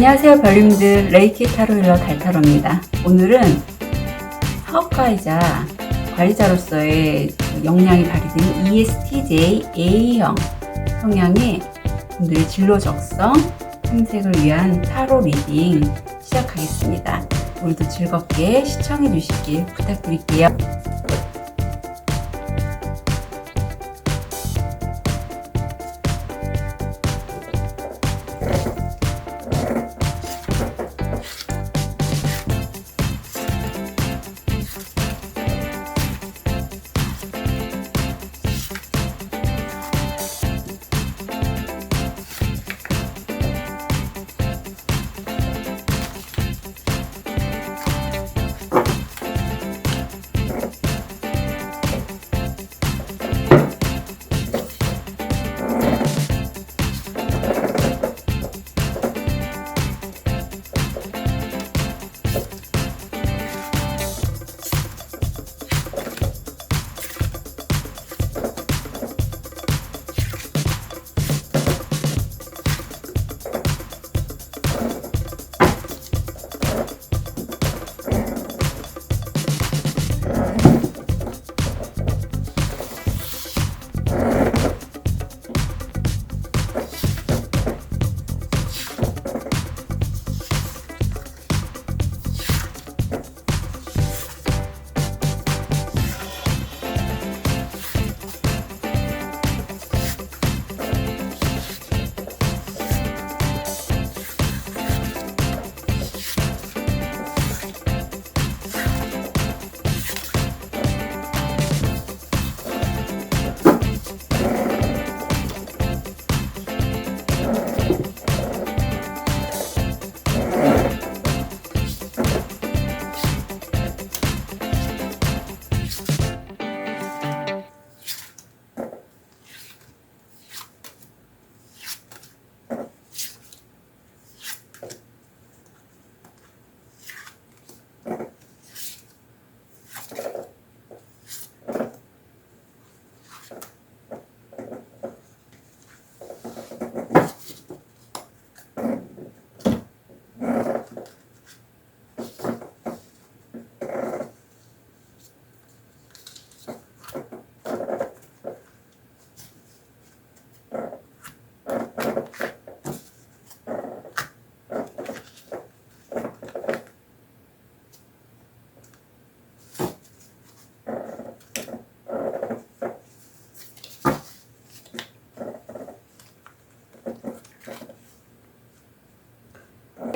안녕하세요 별님들, 레이키 타로 힐러 달타로입니다. 오늘은 사업가이자 관리자로서의 역량이 발휘된 ESTJ A형 성향의 분들의 진로 적성 탐색을 위한 타로 리딩 시작하겠습니다. 오늘도 즐겁게 시청해 주시길 부탁드릴게요.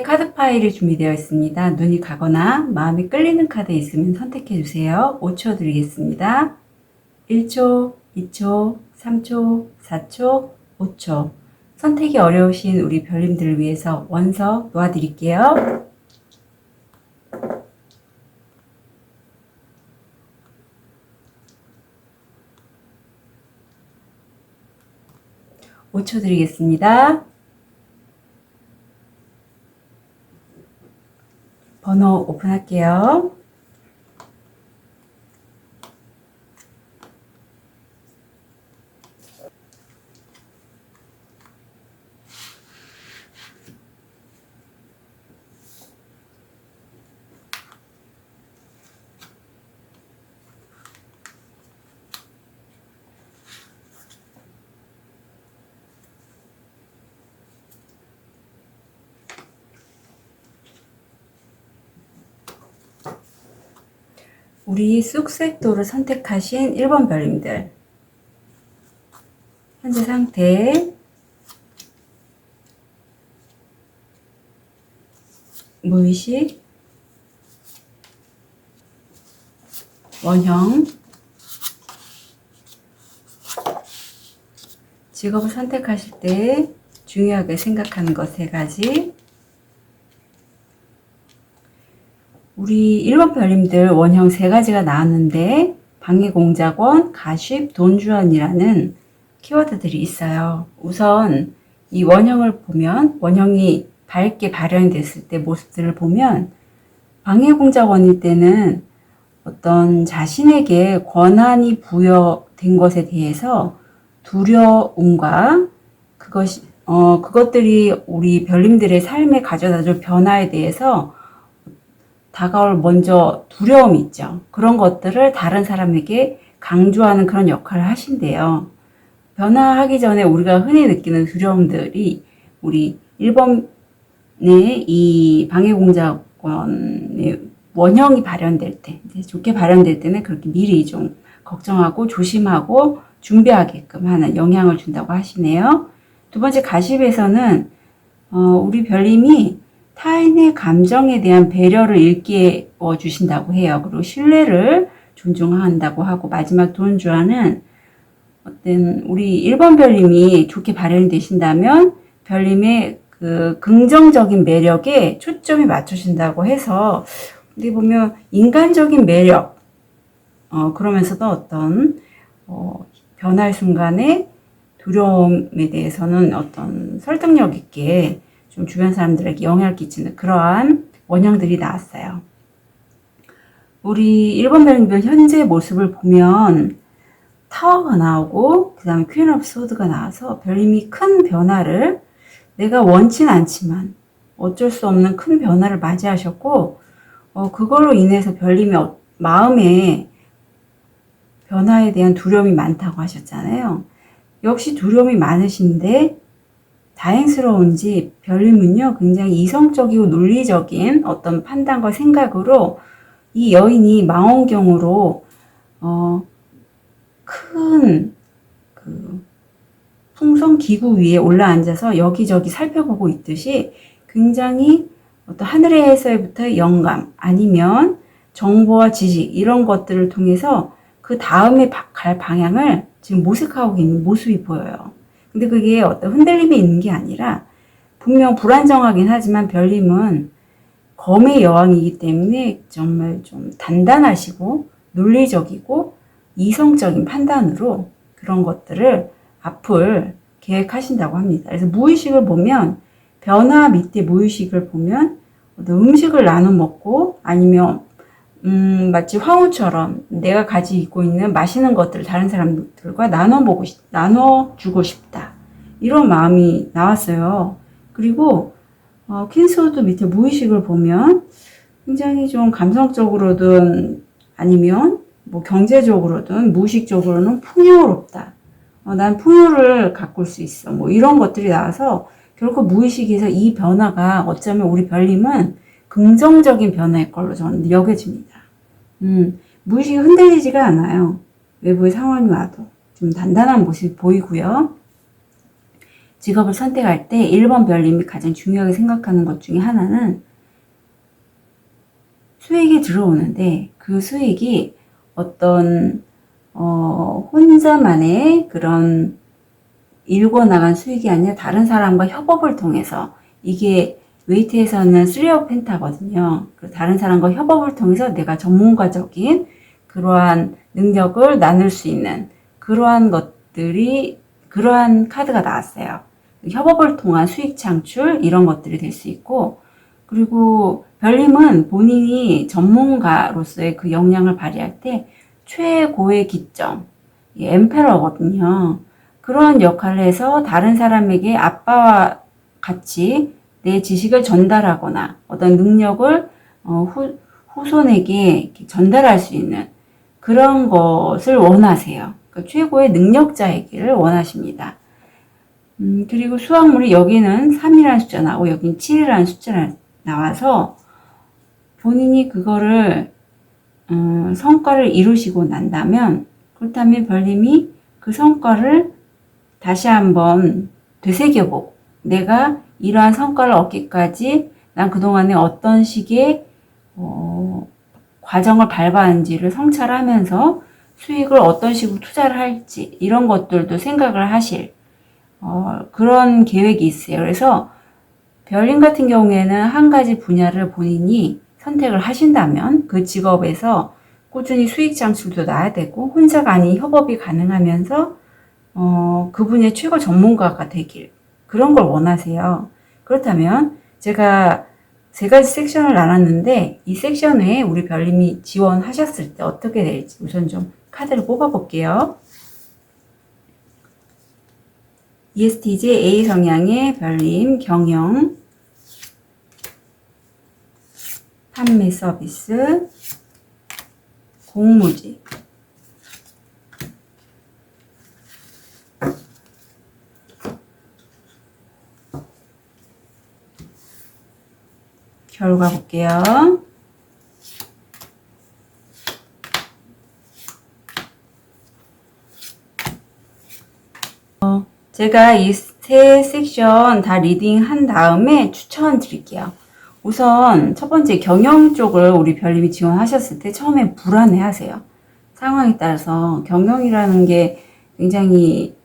카드 파일이 준비되어 있습니다. 눈이 가거나 마음이 끌리는 카드 있으면 선택해 주세요. 5초 드리겠습니다. 1초, 2초, 3초, 4초, 5초. 선택이 어려우신 우리 별님들을 위해서 원석 놓아드릴게요. (5초) 드리겠습니다. 번호 오픈할게요. 우리 쑥색도를 선택하신 1번 별님들, 현재 상태, 무의식, 원형, 직업을 선택하실 때 중요하게 생각하는 것 3가지. 우리 1번 별님들 원형 3가지가 나왔는데 방해공작원, 가십, 돈주원이라는 키워드들이 있어요. 우선 이 원형을 보면, 원형이 밝게 발현됐을 때 모습들을 보면, 방해공작원일 때는 어떤 자신에게 권한이 부여된 것에 대해서 두려움과 그것이 그것들이 우리 별님들의 삶에 가져다줄 변화에 대해서 다가올 먼저 두려움이 있죠. 그런 것들을 다른 사람에게 강조하는 그런 역할을 하신대요. 변화하기 전에 우리가 흔히 느끼는 두려움들이 우리 1번의 이 방해공작원의 원형이 발현될 때, 좋게 발현될 때는 그렇게 미리 좀 걱정하고 조심하고 준비하게끔 하는 영향을 준다고 하시네요. 두 번째 가십에서는 우리 별님이 타인의 감정에 대한 배려를 일깨워 주신다고 해요. 그리고 신뢰를 존중한다고 하고, 마지막 돈주화는 어떤 우리 1번 별님이 좋게 발현되신다면 별님의 그 긍정적인 매력에 초점이 맞추신다고 해서, 우리 보면 인간적인 매력, 그러면서도 어떤 변할 순간에 두려움에 대해서는 어떤 설득력 있게 좀 주변 사람들에게 영향을 끼치는 그러한 원형들이 나왔어요. 우리 1번 별님 현재 모습을 보면 타워가 나오고 그 다음에 퀸 오브 소드가 나와서 별님이 큰 변화를, 내가 원치는 않지만 어쩔 수 없는 큰 변화를 맞이하셨고, 그걸로 인해서 별님의 마음에 변화에 대한 두려움이 많다고 하셨잖아요. 역시 두려움이 많으신데 다행스러운지 별님은요, 굉장히 이성적이고 논리적인 어떤 판단과 생각으로 이 여인이 망원경으로 큰 그 풍선 기구 위에 올라앉아서 여기저기 살펴보고 있듯이 굉장히 어떤 하늘에서부터의 영감 아니면 정보와 지식 이런 것들을 통해서 그 다음에 갈 방향을 지금 모색하고 있는 모습이 보여요. 근데 그게 어떤 흔들림이 있는 게 아니라 분명 불안정하긴 하지만 별님은 검의 여왕이기 때문에 정말 좀 단단하시고 논리적이고 이성적인 판단으로 그런 것들을 앞을 계획하신다고 합니다. 그래서 무의식을 보면, 변화 밑에 무의식을 보면 어떤 음식을 나눠 먹고 아니면 마치 황후처럼 내가 가지고 있는 맛있는 것들을 다른 사람들과 나눠주고 싶다. 이런 마음이 나왔어요. 그리고, 퀸스워드 밑에 무의식을 보면 굉장히 좀 감성적으로든 아니면 뭐 경제적으로든 무의식적으로는 풍요롭다. 난 풍요를 가꿀 수 있어. 뭐 이런 것들이 나와서 결국 무의식에서 이 변화가 어쩌면 우리 별님은 긍정적인 변화일 걸로 저는 여겨집니다. 무의식이 흔들리지가 않아요. 외부의 상황이 와도 좀 단단한 모습이 보이고요. 직업을 선택할 때 1번 별님이 가장 중요하게 생각하는 것 중에 하나는 수익이 들어오는데 그 수익이 어떤 혼자만의 그런 일궈 나간 수익이 아니라 다른 사람과 협업을 통해서, 이게 웨이트에서는 3of 펜타거든요. 다른 사람과 협업을 통해서 내가 전문가적인 그러한 능력을 나눌 수 있는 그러한 것들이, 그러한 카드가 나왔어요. 협업을 통한 수익 창출 이런 것들이 될 수 있고, 그리고 별님은 본인이 전문가로서의 그 역량을 발휘할 때 최고의 기점, 엠페러거든요. 그런 역할을 해서 다른 사람에게 아빠와 같이 내 지식을 전달하거나 어떤 능력을 후손에게 전달할 수 있는 그런 것을 원하세요. 그러니까 최고의 능력자이기를 원하십니다. 그리고 수학물이 여기는 3이라는 숫자 나오고 여기는 7이라는 숫자가 나와서 본인이 그거를 성과를 이루시고 난다면, 그렇다면 별님이 그 성과를 다시 한번 되새겨보고, 내가 이러한 성과를 얻기까지 난 그동안에 어떤 식의 과정을 밟았는지를 성찰하면서 수익을 어떤 식으로 투자를 할지 이런 것들도 생각을 하실 그런 계획이 있어요. 그래서 별님 같은 경우에는 한 가지 분야를 본인이 선택을 하신다면 그 직업에서 꾸준히 수익 창출도 나야 되고 혼자가 아닌 협업이 가능하면서 그분의 최고 전문가가 되길, 그런 걸 원하세요. 그렇다면 제가 세 가지 섹션을 나눴는데 이 섹션에 우리 별님이 지원하셨을 때 어떻게 될지 우선 좀 카드를 뽑아 볼게요. ESTJ A 성향의 별님, 경영, 판매 서비스, 공무직. 결과 볼게요. 제가 이 세 섹션 다 리딩 한 다음에 추천 드릴게요. 우선 첫 번째 경영 쪽을 우리 별님이 지원하셨을 때 처음에 불안해 하세요. 상황에 따라서 경영이라는 게 굉장히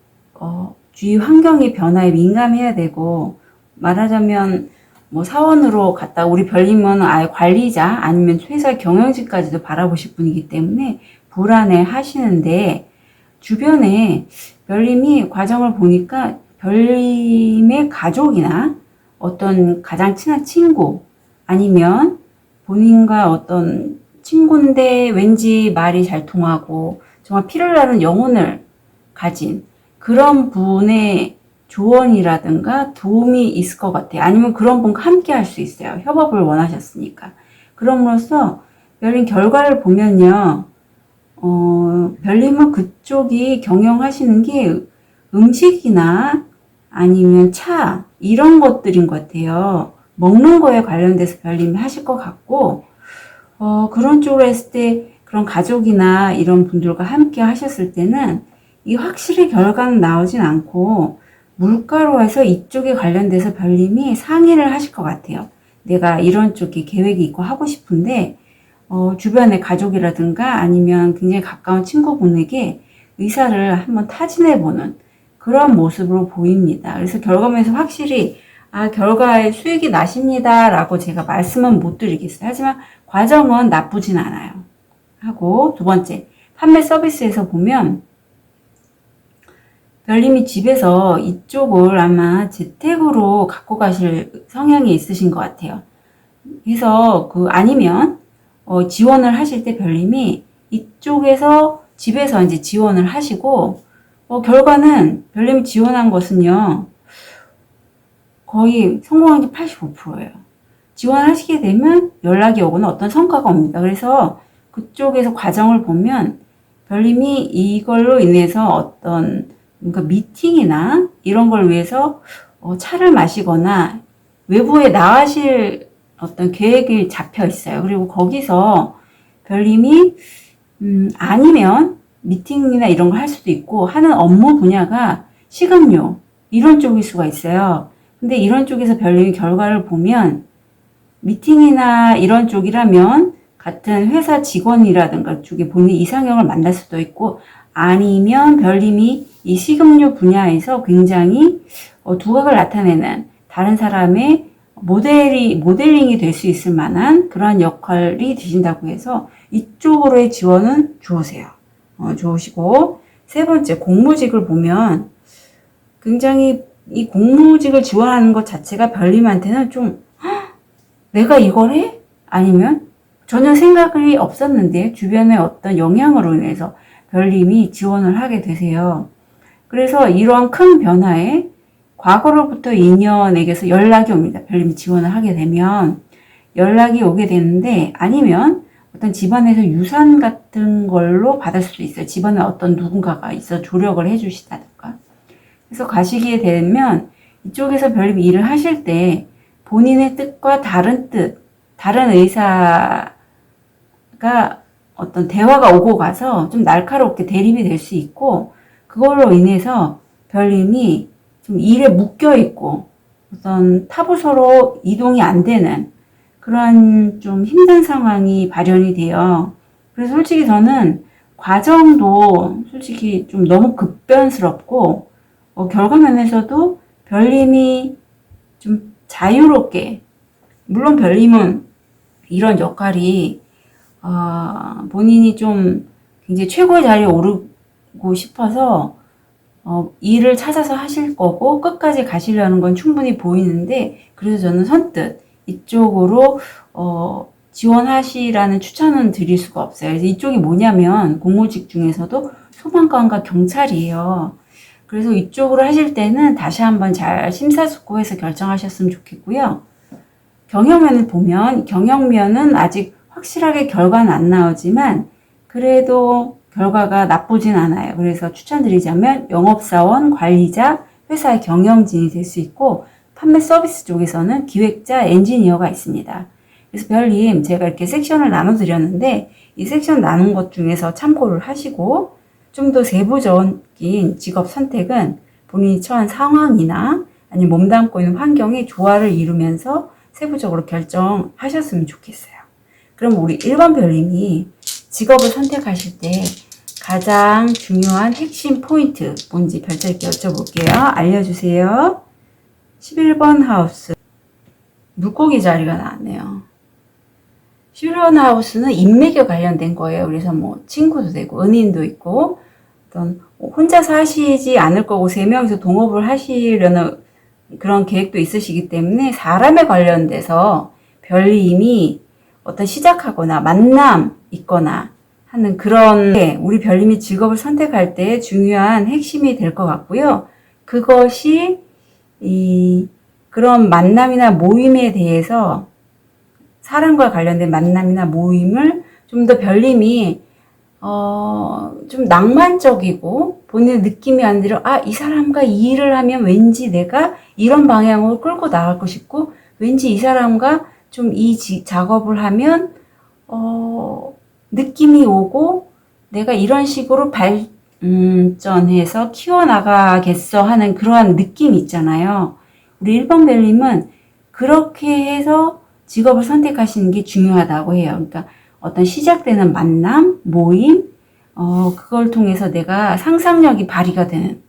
주위 환경의 변화에 민감해야 되고, 말하자면 뭐 사원으로 갔다 우리 별님은 아예 관리자 아니면 회사 경영직까지도 바라보실 분이기 때문에 불안해 하시는데, 주변에 별님이 과정을 보니까 별님의 가족이나 어떤 가장 친한 친구 아니면 본인과 어떤 친구인데 왠지 말이 잘 통하고 정말 피를 나는 영혼을 가진 그런 분의 조언이라든가 도움이 있을 것 같아요. 아니면 그런 분과 함께 할 수 있어요. 협업을 원하셨으니까. 그럼으로써 별님 결과를 보면요. 별님은 그쪽이 경영하시는 게 음식이나 아니면 차, 이런 것들인 것 같아요. 먹는 거에 관련돼서 별님이 하실 것 같고, 그런 쪽으로 했을 때, 그런 가족이나 이런 분들과 함께 하셨을 때는, 이 확실히 결과는 나오진 않고, 물가로 해서 이쪽에 관련돼서 별님이 상의를 하실 것 같아요. 내가 이런 쪽에 계획이 있고 하고 싶은데, 주변의 가족이라든가 아니면 굉장히 가까운 친구분에게 의사를 한번 타진해보는 그런 모습으로 보입니다. 그래서 결과면에서 확실히 결과에 수익이 나십니다 라고 제가 말씀은 못 드리겠어요. 하지만 과정은 나쁘진 않아요. 하고 두 번째, 판매 서비스에서 보면 별님이 집에서 이쪽을 아마 재택으로 갖고 가실 성향이 있으신 것 같아요. 그래서 아니면 지원을 하실 때 별님이 이쪽에서 집에서 이제 지원을 하시고, 결과는 별님이 지원한 것은요, 거의 성공한 게 85%예요. 지원하시게 되면 연락이 오거나 어떤 성과가 옵니다. 그래서 그쪽에서 과정을 보면 별님이 이걸로 인해서 어떤 뭔가 미팅이나 이런 걸 위해서 차를 마시거나 외부에 나가실 어떤 계획이 잡혀 있어요. 그리고 거기서 별님이 아니면 미팅이나 이런 걸 할 수도 있고, 하는 업무 분야가 식음료 이런 쪽일 수가 있어요. 근데 이런 쪽에서 별님이 결과를 보면 미팅이나 이런 쪽이라면 같은 회사 직원이라든가 쪽에 본인 이상형을 만날 수도 있고, 아니면 별님이 이 식음료 분야에서 굉장히 두각을 나타내는 다른 사람의 모델링이 될 수 있을 만한 그러한 역할이 되신다고 해서 이쪽으로의 지원은 좋으세요. 좋으시고, 세 번째, 공무직을 보면 굉장히 이 공무직을 지원하는 것 자체가 별님한테는 좀 내가 이걸 해? 아니면 전혀 생각이 없었는데 주변의 어떤 영향으로 인해서 별님이 지원을 하게 되세요. 그래서 이러한 큰 변화에 과거로부터 인연에게서 연락이 옵니다. 별님이 지원을 하게 되면 연락이 오게 되는데, 아니면 어떤 집안에서 유산 같은 걸로 받을 수도 있어요. 집안에 어떤 누군가가 있어 조력을 해주시다든가. 그래서 가시게 되면 이쪽에서 별님이 일을 하실 때 본인의 뜻과 다른 뜻, 다른 의사가 어떤 대화가 오고 가서 좀 날카롭게 대립이 될 수 있고, 그걸로 인해서 별님이 좀 일에 묶여 있고 어떤 타부서로 이동이 안 되는 그런 좀 힘든 상황이 발현이 돼요. 그래서 솔직히 저는 과정도 솔직히 좀 너무 급변스럽고, 결과면에서도 별님이 좀 자유롭게, 물론 별님은 이런 역할이 본인이 좀 굉장히 최고의 자리에 오르고 싶어서 일을 찾아서 하실 거고 끝까지 가시려는 건 충분히 보이는데, 그래서 저는 선뜻 이쪽으로 지원하시라는 추천은 드릴 수가 없어요. 그래서 이쪽이 뭐냐면 공무직 중에서도 소방관과 경찰이에요. 그래서 이쪽으로 하실 때는 다시 한번 잘 심사숙고해서 결정하셨으면 좋겠고요. 경영면을 보면 경영면은 아직 확실하게 결과는 안 나오지만 그래도 결과가 나쁘진 않아요. 그래서 추천드리자면 영업사원, 관리자, 회사의 경영진이 될 수 있고 판매 서비스 쪽에서는 기획자, 엔지니어가 있습니다. 그래서 별님 제가 이렇게 섹션을 나눠드렸는데 이 섹션 나눈 것 중에서 참고를 하시고 좀 더 세부적인 직업 선택은 본인이 처한 상황이나 아니면 몸담고 있는 환경이 조화를 이루면서 세부적으로 결정하셨으면 좋겠어요. 그럼 우리 1번 별님이 직업을 선택하실 때 가장 중요한 핵심 포인트 뭔지 별자리께 여쭤볼게요. 알려주세요. 11번 하우스 물고기 자리가 나왔네요. 11번 하우스는 인맥에 관련된 거예요. 그래서 뭐 친구도 되고 은인도 있고 어떤 혼자서 하시지 않을 거고 3명이서 동업을 하시려는 그런 계획도 있으시기 때문에 사람에 관련돼서 별님이 어떤 시작하거나 만남 있거나 하는 그런 게 우리 별님이 직업을 선택할 때 중요한 핵심이 될 것 같고요. 그것이 그런 만남이나 모임에 대해서 사람과 관련된 만남이나 모임을 좀 더 별님이 좀 낭만적이고 본인의 느낌이 안 들어 이 사람과 이 일을 하면 왠지 내가 이런 방향으로 끌고 나가고 싶고 왠지 이 사람과 좀 이 작업을 하면 느낌이 오고 내가 이런 식으로 발전해서 키워나가겠어 하는 그러한 느낌이 있잖아요. 우리 1번 별님은 그렇게 해서 직업을 선택하시는 게 중요하다고 해요. 그러니까 어떤 시작되는 만남, 모임, 그걸 통해서 내가 상상력이 발휘가 되는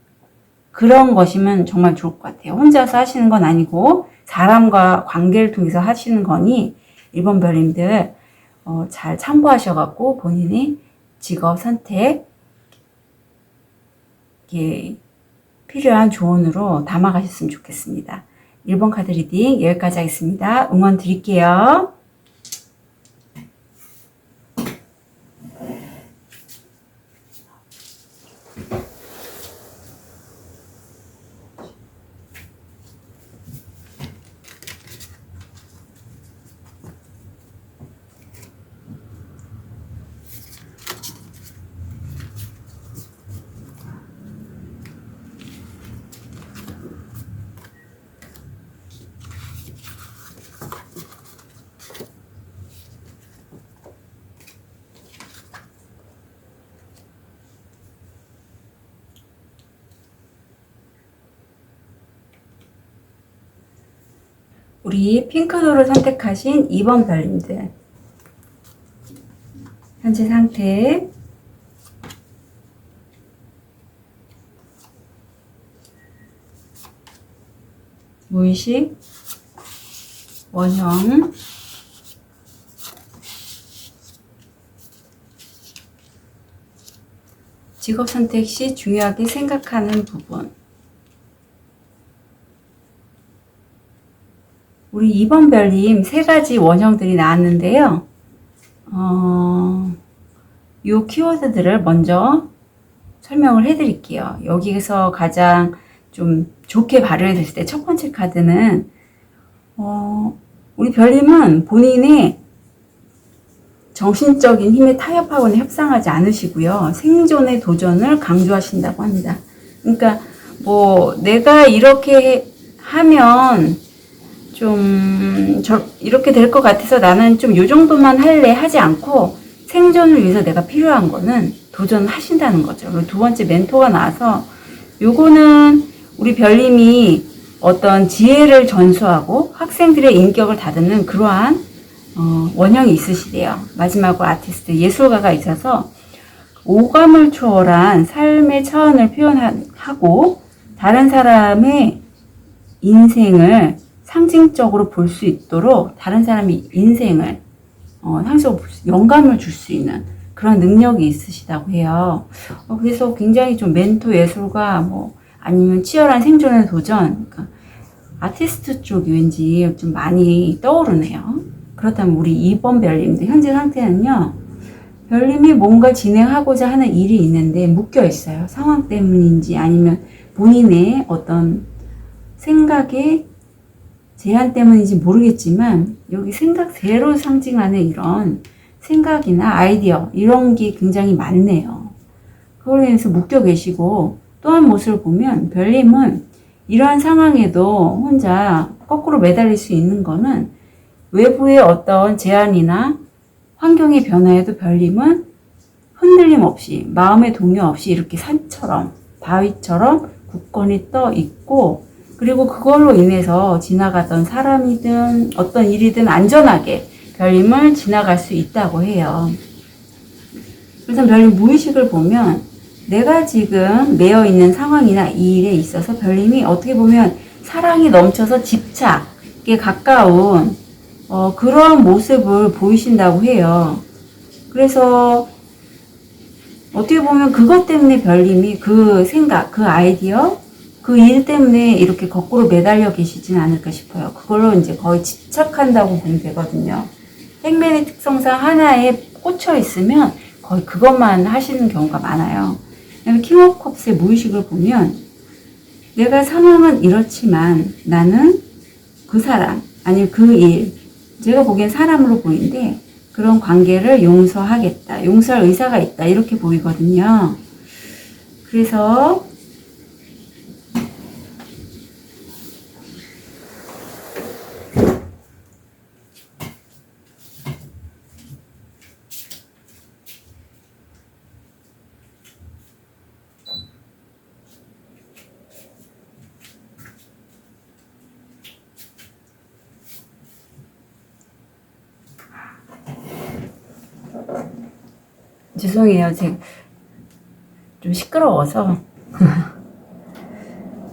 그런 것이면 정말 좋을 것 같아요. 혼자서 하시는 건 아니고 사람과 관계를 통해서 하시는 거니 1번 별님들 잘 참고하셔갖고 본인의 직업 선택에 필요한 조언으로 담아가셨으면 좋겠습니다. 1번 카드 리딩 여기까지 하겠습니다. 응원 드릴게요. 우리 핑크도를 선택하신 2번 별님들 현재 상태 무의식 원형 직업 선택 시 중요하게 생각하는 부분 우리 2번 별님 3가지 원형들이 나왔는데요. 요 키워드들을 먼저 설명을 해드릴게요. 여기에서 가장 좀 좋게 발휘가 됐을 때 첫 번째 카드는 우리 별님은 본인의 정신적인 힘에 타협하거나 협상하지 않으시고요. 생존의 도전을 강조하신다고 합니다. 그러니까 뭐 내가 이렇게 하면 좀 이렇게 될 것 같아서 나는 좀 요 정도만 할래 하지 않고 생존을 위해서 내가 필요한 거는 도전을 하신다는 거죠. 그리고 두 번째 멘토가 나와서 요거는 우리 별님이 어떤 지혜를 전수하고 학생들의 인격을 다듬는 그러한 원형이 있으시대요. 마지막으로 아티스트 예술가가 있어서 오감을 초월한 삶의 차원을 표현하고 다른 사람의 인생을 상징적으로 볼 수 있도록 다른 사람의 인생을 상징적으로 영감을 줄 수 있는 그런 능력이 있으시다고 해요. 그래서 굉장히 좀 멘토 예술가 뭐 아니면 치열한 생존의 도전 그러니까 아티스트 쪽이 왠지 좀 많이 떠오르네요. 그렇다면 우리 2번 별님들 현재 상태는요. 별님이 뭔가 진행하고자 하는 일이 있는데 묶여 있어요. 상황 때문인지 아니면 본인의 어떤 생각의 제한 때문인지 모르겠지만 여기 생각대로 상징하는 이런 생각이나 아이디어 이런 게 굉장히 많네요. 그걸로 인해서 묶여 계시고 또 한 모습을 보면 별님은 이러한 상황에도 혼자 거꾸로 매달릴 수 있는 거는 외부의 어떤 제한이나 환경의 변화에도 별님은 흔들림 없이 마음의 동요 없이 이렇게 산처럼 바위처럼 굳건히 떠 있고 그리고 그걸로 인해서 지나가던 사람이든 어떤 일이든 안전하게 별님을 지나갈 수 있다고 해요. 그래서 별님 무의식을 보면 내가 지금 매여 있는 상황이나 이 일에 있어서 별님이 어떻게 보면 사랑이 넘쳐서 집착에 가까운 그런 모습을 보이신다고 해요. 그래서 어떻게 보면 그것 때문에 별님이 그 생각, 그 아이디어, 그 일 때문에 이렇게 거꾸로 매달려 계시진 않을까 싶어요. 그걸로 이제 거의 집착한다고 보면 되거든요. 행맨의 특성상 하나에 꽂혀 있으면 거의 그것만 하시는 경우가 많아요. 그다음에 킹 오브 컵스의 무의식을 보면 내가 상황은 이렇지만 나는 그 사람, 아니면 그 일, 제가 보기엔 사람으로 보이는데 그런 관계를 용서하겠다, 용서할 의사가 있다 이렇게 보이거든요. 그래서 죄송해요. 제가 좀 시끄러워서.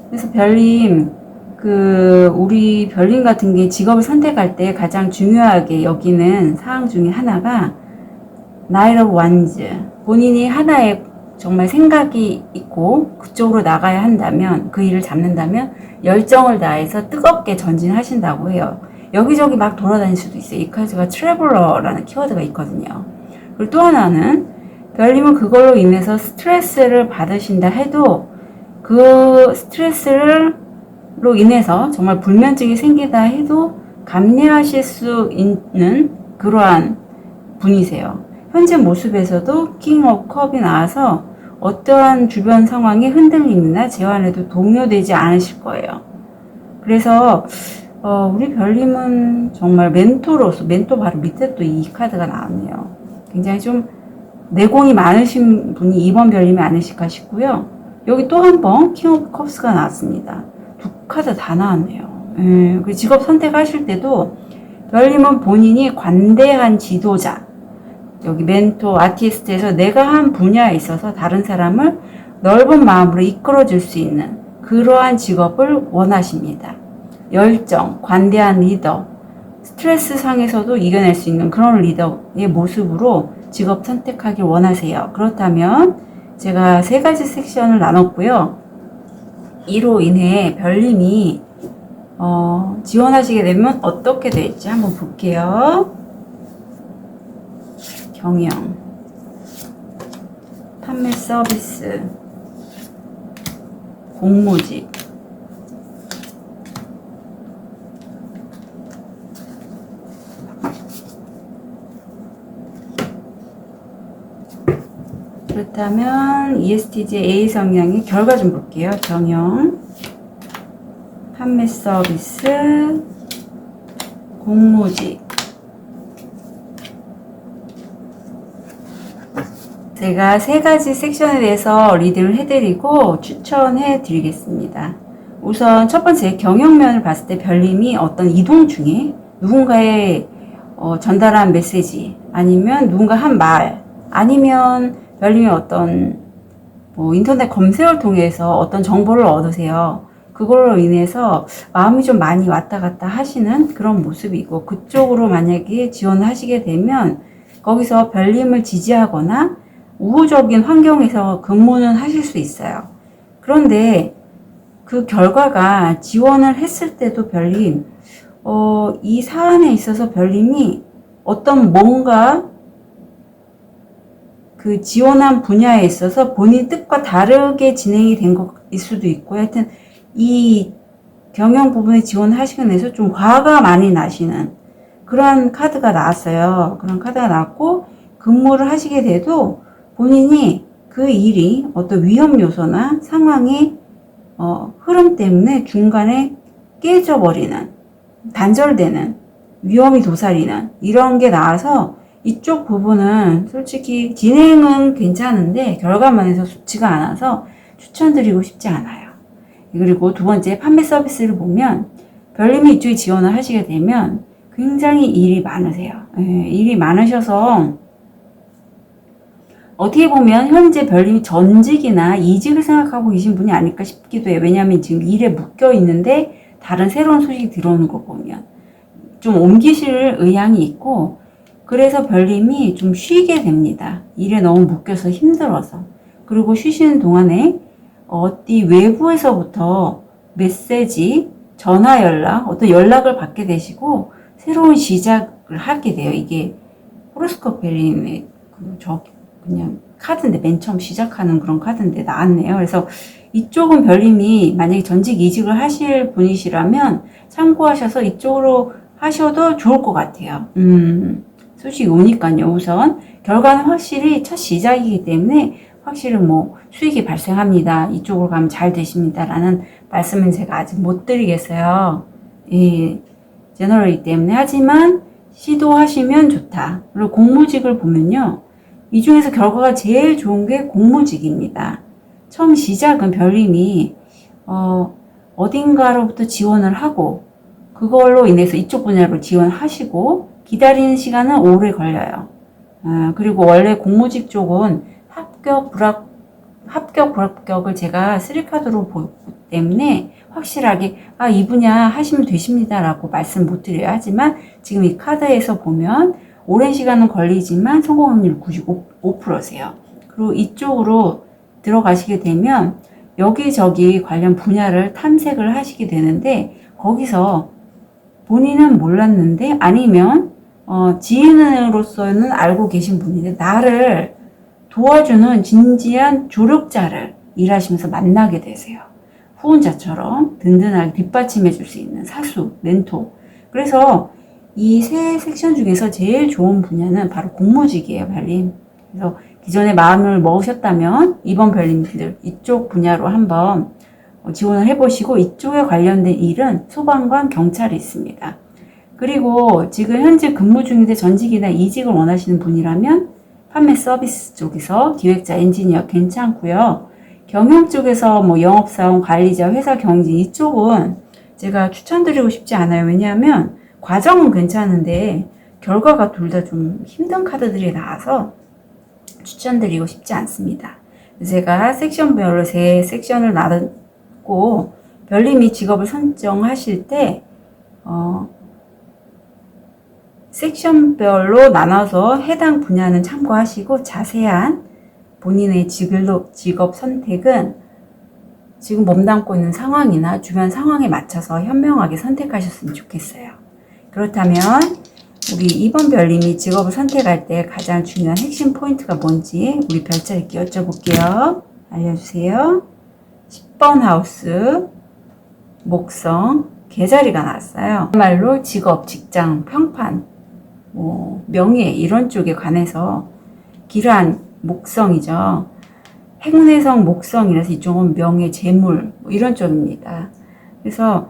그래서 별님, 우리 별님 같은 게 직업을 선택할 때 가장 중요하게 여기는 사항 중에 하나가 나이트 오브 완즈. 본인이 하나의 정말 생각이 있고 그쪽으로 나가야 한다면, 그 일을 잡는다면 열정을 다해서 뜨겁게 전진하신다고 해요. 여기저기 막 돌아다닐 수도 있어요. 이 카드가 트래블러라는 키워드가 있거든요. 그리고 또 하나는 별님은 그걸로 인해서 스트레스를 받으신다 해도 그 스트레스로 인해서 정말 불면증이 생기다 해도 감내하실 수 있는 그러한 분이세요. 현재 모습에서도 킹 오브 컵이 나와서 어떠한 주변 상황의 흔들림이나 제한에도 동요되지 않으실 거예요. 그래서 우리 별님은 정말 멘토로서, 멘토 바로 밑에 또 이 카드가 나왔네요. 굉장히 좀 내공이 많으신 분이 이번 별님이 아니실까 싶고요. 여기 또 한 번 킹 오브 컵스가 나왔습니다. 두 카드 다 나왔네요. 직업 선택하실 때도 별님은 본인이 관대한 지도자, 여기 멘토, 아티스트에서 내가 한 분야에 있어서 다른 사람을 넓은 마음으로 이끌어줄 수 있는 그러한 직업을 원하십니다. 열정, 관대한 리더, 스트레스 상에서도 이겨낼 수 있는 그런 리더의 모습으로 직업 선택하길 원하세요. 그렇다면 제가 3가지 섹션을 나눴고요. 이로 인해 별님이 지원하시게 되면 어떻게 될지 한번 볼게요. 경영, 판매 서비스, 공모직, 그렇다면 ESTJ A 성향의 결과 좀 볼게요. 경영, 판매 서비스, 공모직. 제가 3가지 섹션에 대해서 리딩을 해드리고 추천해 드리겠습니다. 우선 첫 번째 경영면을 봤을 때 별님이 어떤 이동 중에 누군가의 전달한 메시지, 아니면 누군가 한 말, 아니면 별님이 어떤 인터넷 검색을 통해서 어떤 정보를 얻으세요. 그걸로 인해서 마음이 좀 많이 왔다 갔다 하시는 그런 모습이고, 그쪽으로 만약에 지원을 하시게 되면 거기서 별님을 지지하거나 우호적인 환경에서 근무는 하실 수 있어요. 그런데 그 결과가 지원을 했을 때도 별님, 이 사안에 있어서 별님이 어떤 뭔가 그 지원한 분야에 있어서 본인 뜻과 다르게 진행이 된 것일 수도 있고, 하여튼 이 경영 부분에 지원하시기 위해서 좀 화가 많이 나시는 그런 카드가 나왔어요. 그런 카드가 나왔고, 근무를 하시게 돼도 본인이 그 일이 어떤 위험 요소나 상황의 흐름 때문에 중간에 깨져버리는, 단절되는, 위험이 도사리는 이런 게 나와서 이쪽 부분은 솔직히 진행은 괜찮은데 결과만에서 좋지가 않아서 추천드리고 싶지 않아요. 그리고 두 번째, 판매 서비스를 보면 별님이 이쪽에 지원을 하시게 되면 굉장히 일이 많으세요. 일이 많으셔서 어떻게 보면 현재 별님이 전직이나 이직을 생각하고 계신 분이 아닐까 싶기도 해요. 왜냐하면 지금 일에 묶여 있는데 다른 새로운 소식이 들어오는 거 보면 좀 옮기실 의향이 있고, 그래서 별님이 좀 쉬게 됩니다. 일에 너무 묶여서 힘들어서. 그리고 쉬시는 동안에 어디 외부에서부터 메시지, 전화 연락, 어떤 연락을 받게 되시고 새로운 시작을 하게 돼요. 이게 호로스코프 별님의 그냥 카드인데, 맨 처음 시작하는 그런 카드인데 나왔네요. 그래서 이쪽은 별님이 만약에 전직 이직을 하실 분이시라면 참고하셔서 이쪽으로 하셔도 좋을 것 같아요. 소식이 오니까요. 우선 결과는 확실히 첫 시작이기 때문에 확실히 뭐 수익이 발생합니다, 이쪽으로 가면 잘 되십니다 라는 말씀은 제가 아직 못 드리겠어요. 예, 제너럴이기 때문에. 하지만 시도하시면 좋다. 그리고 공무직을 보면요, 이 중에서 결과가 제일 좋은 게 공무직입니다. 처음 시작은 별님이 어딘가로부터 지원을 하고 그걸로 인해서 이쪽 분야로 지원하시고 기다리는 시간은 오래 걸려요. 그리고 원래 공무직 쪽은 합격, 불합격을 제가 3카드로 보기 때문에 확실하게 이 분야 하시면 되십니다 라고 말씀 못 드려요. 하지만 지금 이 카드에서 보면 오랜 시간은 걸리지만 성공 확률 95%세요. 그리고 이쪽으로 들어가시게 되면 여기저기 관련 분야를 탐색을 하시게 되는데, 거기서 본인은 몰랐는데 아니면 지인으로서는 알고 계신 분인데 나를 도와주는 진지한 조력자를 일하시면서 만나게 되세요. 후원자처럼 든든하게 뒷받침해 줄 수 있는 사수, 멘토. 그래서 이 세 섹션 중에서 제일 좋은 분야는 바로 공무직이에요, 별님. 그래서 기존에 마음을 먹으셨다면 이번 별님들 이쪽 분야로 한번 지원을 해보시고, 이쪽에 관련된 일은 소방관, 경찰이 있습니다. 그리고 지금 현재 근무 중인데 전직이나 이직을 원하시는 분이라면 판매 서비스 쪽에서 기획자, 엔지니어 괜찮고요. 경영 쪽에서 뭐 영업사원, 관리자, 회사 경진 이쪽은 제가 추천드리고 싶지 않아요. 왜냐하면 과정은 괜찮은데 결과가 둘 다 좀 힘든 카드들이 나와서 추천드리고 싶지 않습니다. 제가 섹션별로 3섹션을 나눴고, 별님이 직업을 선정하실 때 섹션별로 나눠서 해당 분야는 참고하시고 자세한 본인의 직업 선택은 지금 몸담고 있는 상황이나 주변 상황에 맞춰서 현명하게 선택하셨으면 좋겠어요. 그렇다면 우리 2번 별님이 직업을 선택할 때 가장 중요한 핵심 포인트가 뭔지 우리 별자리께 여쭤볼게요. 알려주세요. 10번 하우스 목성 개자리가 나왔어요. 말로 직업, 직장, 평판, 명예 이런 쪽에 관해서 길한 목성이죠. 행운의성 목성이라서 이쪽은 명예, 재물 이런 쪽입니다. 그래서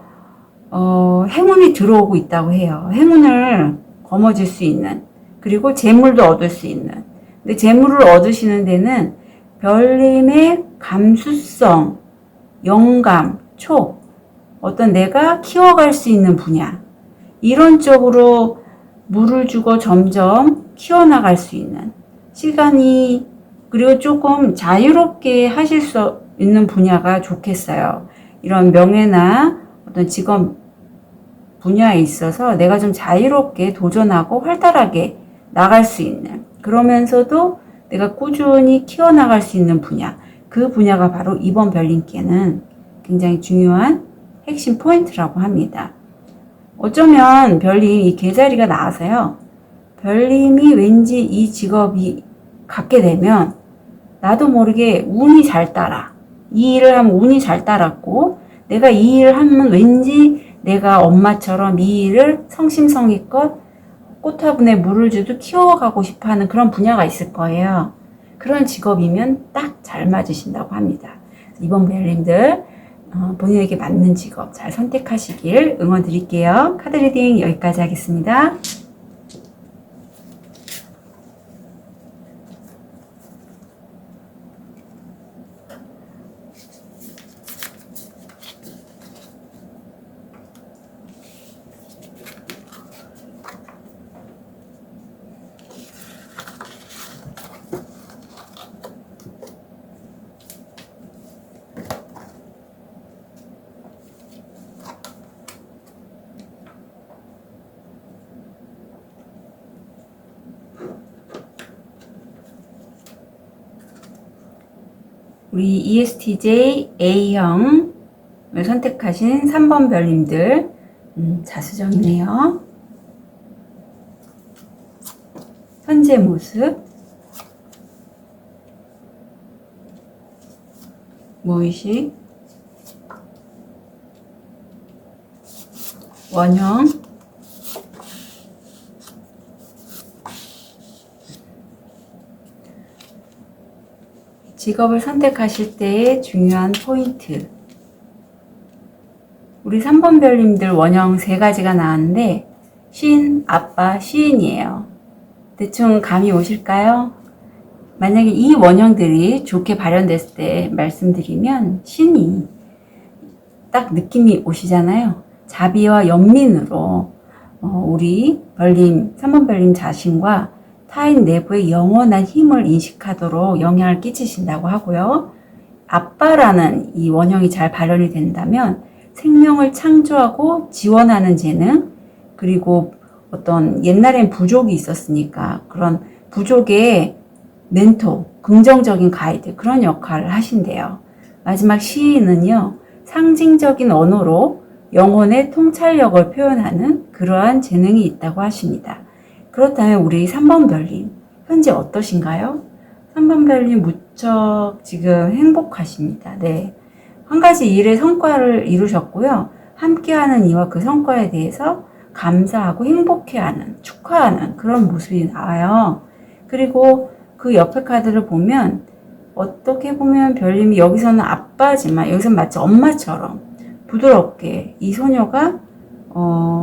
행운이 들어오고 있다고 해요. 행운을 거머쥘 수 있는, 그리고 재물도 얻을 수 있는. 근데 재물을 얻으시는 데는 별님의 감수성, 영감, 촉, 어떤 내가 키워갈 수 있는 분야, 이런 쪽으로 물을 주고 점점 키워나갈 수 있는 시간이, 그리고 조금 자유롭게 하실 수 있는 분야가 좋겠어요. 이런 명예나 어떤 직업 분야에 있어서 내가 좀 자유롭게 도전하고 활달하게 나갈 수 있는, 그러면서도 내가 꾸준히 키워나갈 수 있는 분야, 그 분야가 바로 이번 별님께는 굉장히 중요한 핵심 포인트라고 합니다. 어쩌면 별님 이 개자리가 나와서요, 별님이 왠지 이 직업이 갖게 되면 나도 모르게 운이 잘 따라. 이 일을 하면 운이 잘 따랐고, 내가 이 일을 하면 왠지 내가 엄마처럼 이 일을 성심성의껏 꽃화분에 물을 주듯 키워가고 싶어 하는 그런 분야가 있을 거예요. 그런 직업이면 딱 잘 맞으신다고 합니다. 이번 별님들 본인에게 맞는 직업 잘 선택하시길 응원 드릴게요. 카드 리딩 여기까지 하겠습니다. 우리 ESTJ A형을 선택하신 3번 별님들 자수정이네요. 현재 모습, 무의식, 원형, 직업을 선택하실 때의 중요한 포인트. 우리 3번 별님들 원형 3가지가 나왔는데 신, 아빠, 시인이에요. 대충 감이 오실까요? 만약에 이 원형들이 좋게 발현됐을 때 말씀드리면 신이 딱 느낌이 오시잖아요. 자비와 연민으로 우리 별님, 3번 별님 자신과 타인 내부의 영원한 힘을 인식하도록 영향을 끼치신다고 하고요. 아빠라는 이 원형이 잘 발현이 된다면 생명을 창조하고 지원하는 재능, 그리고 어떤 옛날엔 부족이 있었으니까 그런 부족의 멘토, 긍정적인 가이드, 그런 역할을 하신대요. 마지막 시인은요, 상징적인 언어로 영혼의 통찰력을 표현하는 그러한 재능이 있다고 하십니다. 그렇다면 우리 3번 별님, 현재 어떠신가요? 3번 별님 무척 지금 행복하십니다. 네. 한 가지 일의 성과를 이루셨고요. 함께하는 이와 그 성과에 대해서 감사하고 행복해하는, 축하하는 그런 모습이 나와요. 그리고 그 옆에 카드를 보면 어떻게 보면 별님이 여기서는 아빠지만 여기서는 마치 엄마처럼 부드럽게 이 소녀가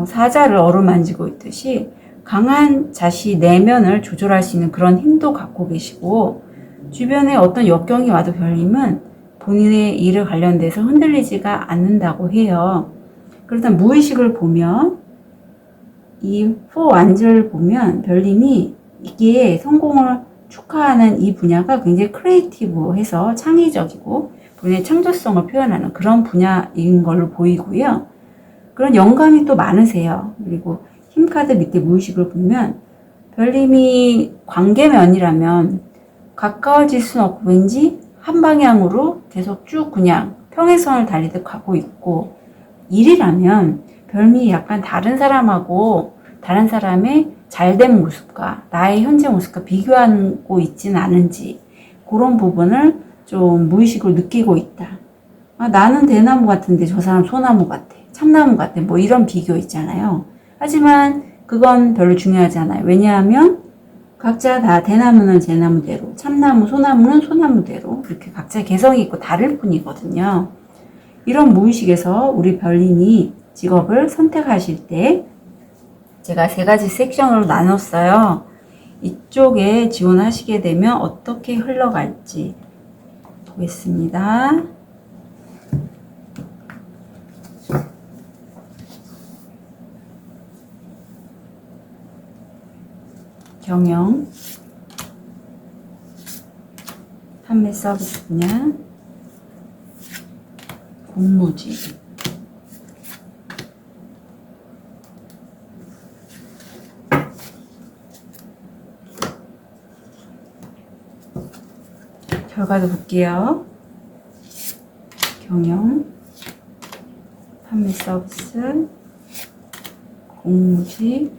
사자를 어루만지고 있듯이 강한 자시 내면을 조절할 수 있는 그런 힘도 갖고 계시고, 주변에 어떤 역경이 와도 별님은 본인의 일에 관련돼서 흔들리지가 않는다고 해요. 그렇다면 무의식을 보면 이 4완즈를 보면 별님이 이게 성공을 축하하는 이 분야가 굉장히 크리에이티브해서 창의적이고 본인의 창조성을 표현하는 그런 분야인 걸로 보이고요. 그런 영감이 또 많으세요. 그리고 힘카드 밑에 무의식을 보면 별님이 관계면이라면 가까워질 수는 없고 왠지 한 방향으로 계속 쭉 그냥 평행선을 달리듯 가고 있고, 일이라면 별님이 약간 다른 사람하고 다른 사람의 잘된 모습과 나의 현재 모습과 비교하고 있지는 않은지 그런 부분을 좀 무의식으로 느끼고 있다. 나는 대나무 같은데 저 사람 소나무 같아, 참나무 같아, 뭐 이런 비교 있잖아요. 하지만 그건 별로 중요하지 않아요. 왜냐하면 각자 다 대나무는 대나무대로, 참나무, 소나무는 소나무대로 이렇게 각자 개성이 있고 다를 뿐이거든요. 이런 무의식에서 우리 별님이 직업을 선택하실 때 제가 3가지 섹션으로 나눴어요. 이쪽에 지원하시게 되면 어떻게 흘러갈지 보겠습니다. 경영, 판매 서비스 분야, 공무지, 결과도 볼게요. 경영, 판매 서비스, 공무지,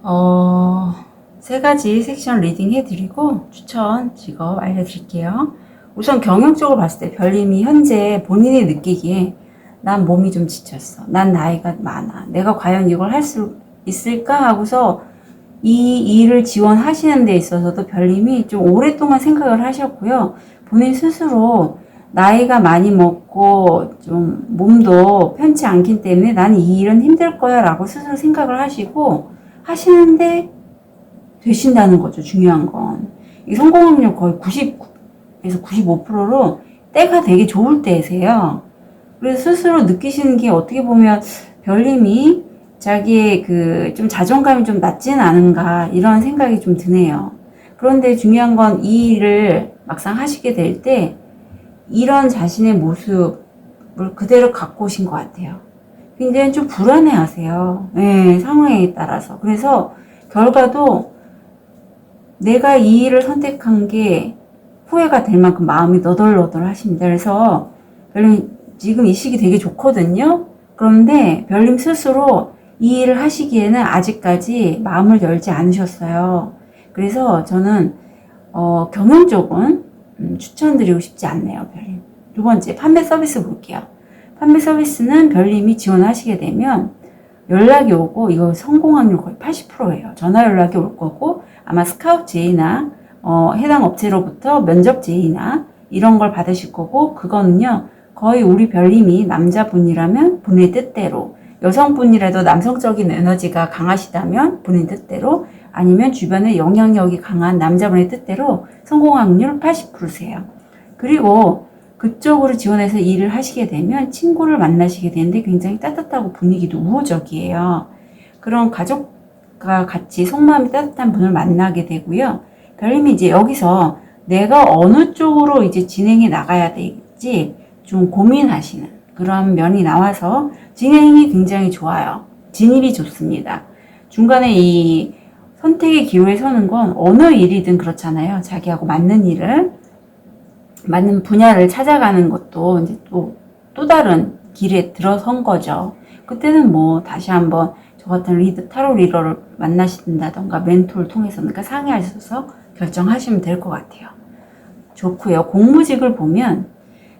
어, 세 가지 섹션 리딩 해드리고 추천 직업 알려드릴게요. 우선 경영적으로 봤을 때 별님이 현재 본인이 느끼기에 난 몸이 좀 지쳤어. 난 나이가 많아. 내가 과연 이걸 할 수 있을까 하고서 이 일을 지원하시는 데 있어서도 별님이 좀 오랫동안 생각을 하셨고요. 본인 스스로 나이가 많이 먹고 좀 몸도 편치 않기 때문에 나는 이 일은 힘들 거야 라고 스스로 생각을 하시고 하시는데 되신다는 거죠. 중요한 건. 이 성공 확률 거의 90에서 95%로 때가 되게 좋을 때세요. 그래서 스스로 느끼시는 게 어떻게 보면 별님이 자기의 그 좀 자존감이 좀 낮지는 않은가 이런 생각이 좀 드네요. 그런데 중요한 건 이 일을 막상 하시게 될 때 이런 자신의 모습을 그대로 갖고 오신 것 같아요. 굉장히 좀 불안해 하세요. 네, 상황에 따라서. 그래서 결과도 내가 이 일을 선택한 게 후회가 될 만큼 마음이 너덜너덜 하십니다. 그래서 별님 지금 이 시기 되게 좋거든요. 그런데 별님 스스로 이 일을 하시기에는 아직까지 마음을 열지 않으셨어요. 그래서 저는 경영 쪽은 추천드리고 싶지 않네요. 별님. 두 번째, 판매 서비스 볼게요. 판매 서비스는 별님이 지원하시게 되면 연락이 오고 이거 성공 확률 거의 80%예요. 전화 연락이 올 거고 아마 스카우트 제의나 해당 업체로부터 면접 제의나 이런 걸 받으실 거고 그거는요. 거의 우리 별님이 남자분이라면 본인의 뜻대로 여성분이라도 남성적인 에너지가 강하시다면 본인 뜻대로 아니면 주변에 영향력이 강한 남자분의 뜻대로 성공 확률 80%세요. 그리고 그쪽으로 지원해서 일을 하시게 되면 친구를 만나시게 되는데 굉장히 따뜻하고 분위기도 우호적이에요. 그런 가족과 같이 속마음이 따뜻한 분을 만나게 되고요. 별님이 이제 여기서 내가 어느 쪽으로 이제 진행해 나가야 될지 좀 고민하시는 그런 면이 나와서 진행이 굉장히 좋아요. 진입이 좋습니다. 중간에 이 선택의 기로에 서는 건 어느 일이든 그렇잖아요. 자기하고 맞는 일을 맞는 분야를 찾아가는 것도 이제 또 다른 길에 들어선 거죠. 그때는 뭐 다시 한번 저 같은 타로 리더를 만나신다던가 멘토를 통해서 그러니까 상의하셔서 결정하시면 될 것 같아요. 좋고요. 공무직을 보면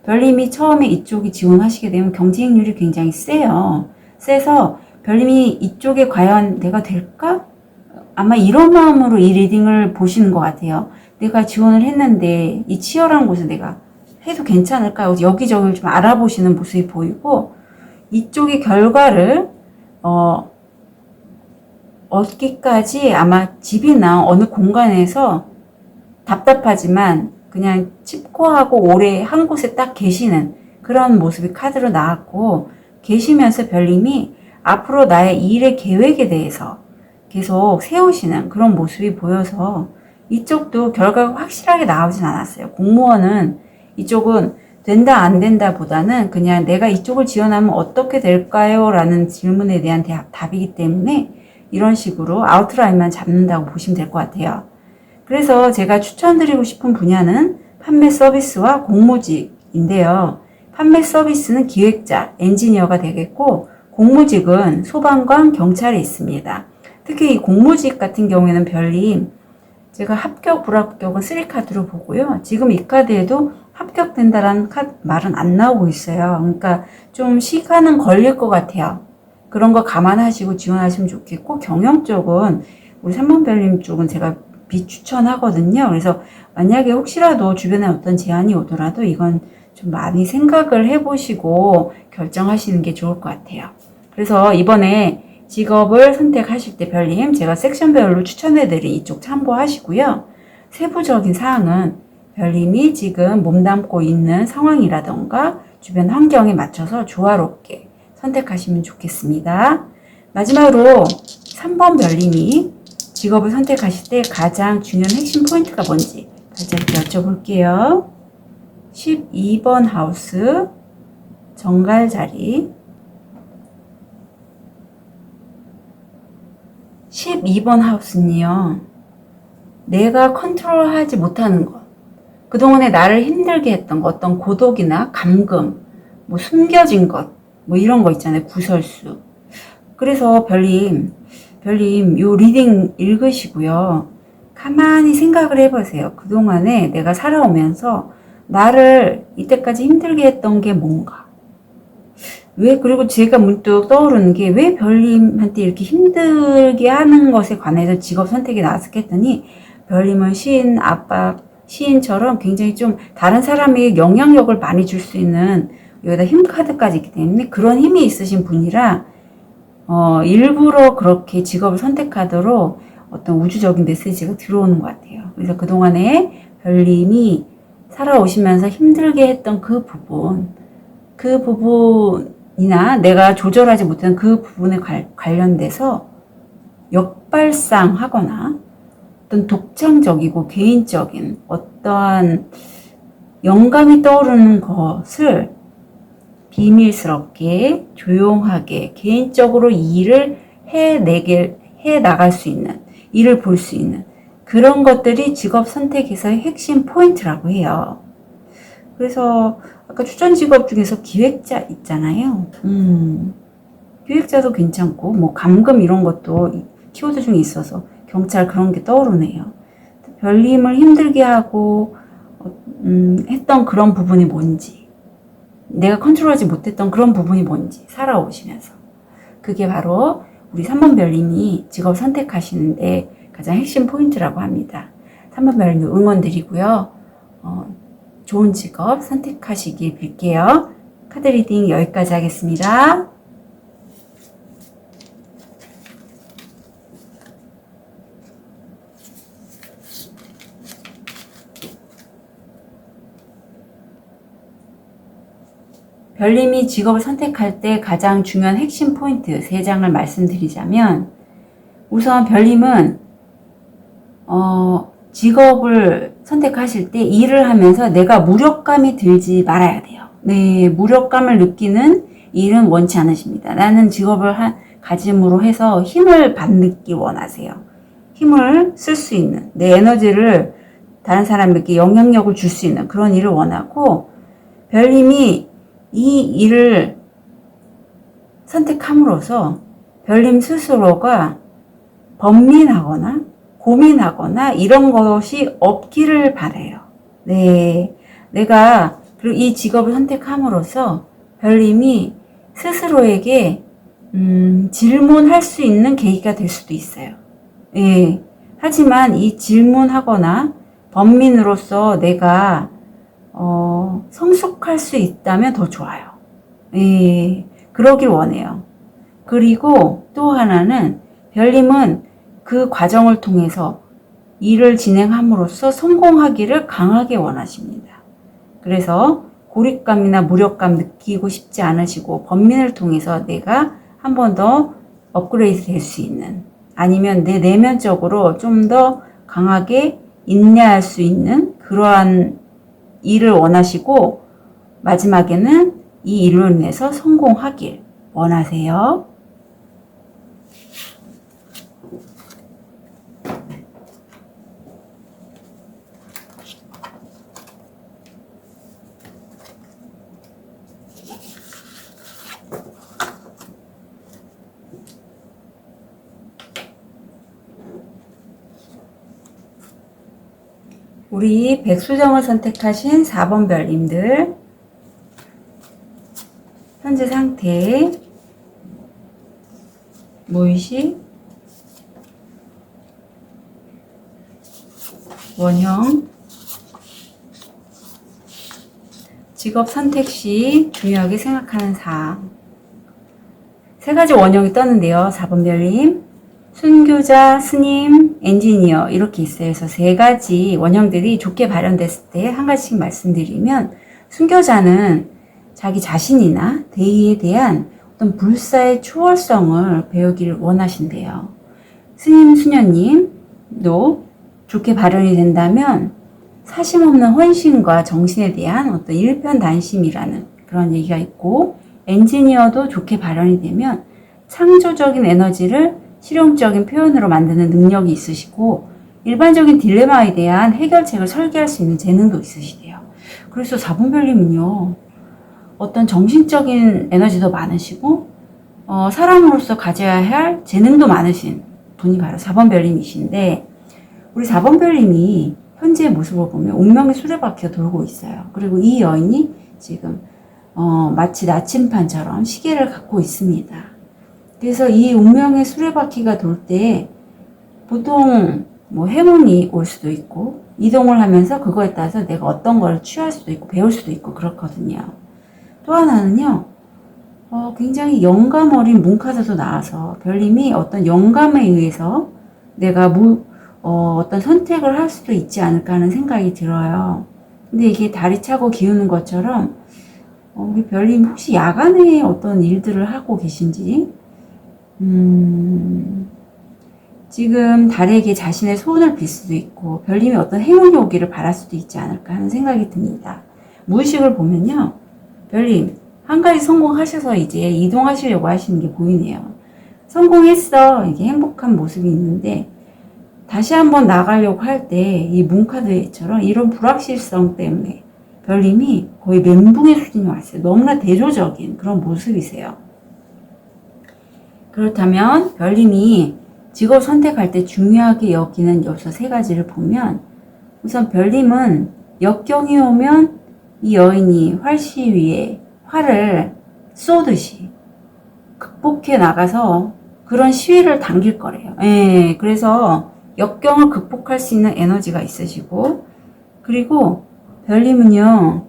별님이 처음에 이쪽이 지원하시게 되면 경쟁률이 굉장히 세요. 세서 별님이 이쪽에 과연 내가 될까? 아마 이런 마음으로 이 리딩을 보시는 것 같아요. 내가 지원을 했는데 이 치열한 곳에 내가 해도 괜찮을까요? 여기저기를 좀 알아보시는 모습이 보이고 이쪽의 결과를 얻기까지 아마 집이나 어느 공간에서 답답하지만 그냥 칩코하고 오래 한 곳에 딱 계시는 그런 모습이 카드로 나왔고 계시면서 별님이 앞으로 나의 일의 계획에 대해서 계속 세우시는 그런 모습이 보여서 이쪽도 결과가 확실하게 나오진 않았어요. 공무원은 이쪽은 된다 안 된다 보다는 그냥 내가 이쪽을 지원하면 어떻게 될까요? 라는 질문에 대한 답이기 때문에 이런 식으로 아웃라인만 잡는다고 보시면 될 것 같아요. 그래서 제가 추천드리고 싶은 분야는 판매 서비스와 공무직인데요. 판매 서비스는 기획자, 엔지니어가 되겠고 공무직은 소방관, 경찰에 있습니다. 특히 이 공무직 같은 경우에는 별님 제가 합격, 불합격은 3카드로 보고요. 지금 이 카드에도 합격된다라는 말은 안 나오고 있어요. 그러니까 좀 시간은 걸릴 것 같아요. 그런 거 감안하시고 지원하시면 좋겠고 경영 쪽은 우리 3번 별님 쪽은 제가 비추천하거든요. 그래서 만약에 혹시라도 주변에 어떤 제안이 오더라도 이건 좀 많이 생각을 해보시고 결정하시는 게 좋을 것 같아요. 그래서 이번에 직업을 선택하실 때 별님 제가 섹션별로 추천해드린 이쪽 참고하시고요. 세부적인 사항은 별님이 지금 몸담고 있는 상황이라던가 주변 환경에 맞춰서 조화롭게 선택하시면 좋겠습니다. 마지막으로 3번 별님이 직업을 선택하실 때 가장 중요한 핵심 포인트가 뭔지 발자국 여쭤볼게요. 12번 하우스 정갈 자리 12번 하우스는요. 내가 컨트롤하지 못하는 것 그동안에 나를 힘들게 했던 것 어떤 고독이나 감금 뭐 숨겨진 것 뭐 이런 거 있잖아요. 구설수 그래서 별님 별님, 요 리딩 읽으시고요. 가만히 생각을 해보세요. 그동안에 내가 살아오면서 나를 이때까지 힘들게 했던 게 뭔가. 왜, 그리고 제가 문득 떠오르는 게 왜 별님한테 이렇게 힘들게 하는 것에 관해서 직업 선택이 나왔을까 했더니, 별님은 시인, 아빠, 시인처럼 굉장히 좀 다른 사람에게 영향력을 많이 줄 수 있는, 여기다 힘 카드까지 있기 때문에 그런 힘이 있으신 분이라, 일부러 그렇게 직업을 선택하도록 어떤 우주적인 메시지가 들어오는 것 같아요. 그래서 그동안에 별님이 살아오시면서 힘들게 했던 그 부분이나 내가 조절하지 못한 그 부분에 관련돼서 역발상하거나 어떤 독창적이고 개인적인 어떠한 영감이 떠오르는 것을 비밀스럽게 조용하게 개인적으로 이 일을 해 나갈 수 있는, 일을 볼 수 있는 그런 것들이 직업 선택에서의 핵심 포인트라고 해요. 그래서 아까 추천 직업 중에서 기획자 있잖아요. 기획자도 괜찮고 뭐 감금 이런 것도 키워드 중에 있어서 경찰 그런 게 떠오르네요. 별님을 힘들게 하고 했던 그런 부분이 뭔지, 내가 컨트롤하지 못했던 그런 부분이 뭔지 살아오시면서, 그게 바로 우리 3번 별님이 직업 선택하시는데 가장 핵심 포인트라고 합니다. 3번 별님 응원 드리고요. 좋은 직업 선택하시길 빌게요. 카드 리딩 여기까지 하겠습니다. 별님이 직업을 선택할 때 가장 중요한 핵심 포인트 3장을 말씀드리자면, 우선 별님은 직업을 선택하실 때 일을 하면서 내가 무력감이 들지 말아야 돼요. 네, 무력감을 느끼는 일은 원치 않으십니다. 나는 직업을 가짐으로 해서 힘을 받기 원하세요. 힘을 쓸 수 있는, 내 에너지를 다른 사람에게 영향력을 줄 수 있는 그런 일을 원하고, 별님이 이 일을 선택함으로써 별님 스스로가 번민하거나 고민하거나 이런 것이 없기를 바라요. 네, 내가 그리고 이 직업을 선택함으로써 별님이 스스로에게 질문할 수 있는 계기가 될 수도 있어요. 예, 하지만 이 질문하거나 번민으로써 내가 성숙할 수 있다면 더 좋아요. 예, 그러길 원해요. 그리고 또 하나는 별님은 그 과정을 통해서 일을 진행함으로써 성공하기를 강하게 원하십니다. 그래서 고립감이나 무력감 느끼고 싶지 않으시고 번민을 통해서 내가 한 번 더 업그레이드 될 수 있는, 아니면 내 내면적으로 좀 더 강하게 인내할 수 있는 그러한 일을 원하시고, 마지막에는 이 일로 인해서 성공하길 원하세요. 우리 백수정을 선택하신 4번 별님들 현재 상태, 무의식, 원형, 직업 선택 시 중요하게 생각하는 사항. 3가지 원형이 떴는데요. 4번 별님, 순교자, 스님, 엔지니어 이렇게 있어요. 그래서 3가지 원형들이 좋게 발현됐을 때 한 가지씩 말씀드리면, 순교자는 자기 자신이나 대의에 대한 어떤 불사의 초월성을 배우기를 원하신대요. 스님, 수녀님도 좋게 발현이 된다면 사심없는 헌신과 정신에 대한 어떤 일편단심이라는 그런 얘기가 있고, 엔지니어도 좋게 발현이 되면 창조적인 에너지를 실용적인 표현으로 만드는 능력이 있으시고, 일반적인 딜레마에 대한 해결책을 설계할 수 있는 재능도 있으시대요. 그래서 4번 별님은요, 어떤 정신적인 에너지도 많으시고, 사람으로서 가져야 할 재능도 많으신 분이 바로 4번 별님이신데, 우리 4번 별님이 현재의 모습을 보면 운명의 수레바퀴가 돌고 있어요. 그리고 이 여인이 지금 마치 나침판처럼 시계를 갖고 있습니다. 그래서 이 운명의 수레바퀴가 돌 때 보통 뭐 행운이 올 수도 있고 이동을 하면서 그거에 따라서 내가 어떤 걸 취할 수도 있고 배울 수도 있고 그렇거든요. 또 하나는요, 굉장히 영감 어린 문카드도 나와서 별님이 어떤 영감에 의해서 내가 어떤 선택을 할 수도 있지 않을까 하는 생각이 들어요. 근데 이게 다리 차고 기우는 것처럼 우리 별님 혹시 야간에 어떤 일들을 하고 계신지, 지금 달에게 자신의 소원을 빌 수도 있고 별님이 어떤 행운이 오기를 바랄 수도 있지 않을까 하는 생각이 듭니다. 무의식을 보면요, 별님 한 가지 성공하셔서 이제 이동하시려고 하시는 게 보이네요. 성공했어, 이게 행복한 모습이 있는데 다시 한번 나가려고 할 때 이 문카드처럼 이런 불확실성 때문에 별님이 거의 멘붕의 수준이 왔어요. 너무나 대조적인 그런 모습이세요. 그렇다면 별님이 직업 선택할 때 중요하게 여기는 요소 3가지를 보면, 우선 별님은 역경이 오면 이 여인이 활시 위에 활을 쏘듯이 극복해 나가서 그런 시위를 당길 거래요. 예, 그래서 역경을 극복할 수 있는 에너지가 있으시고, 그리고 별님은요,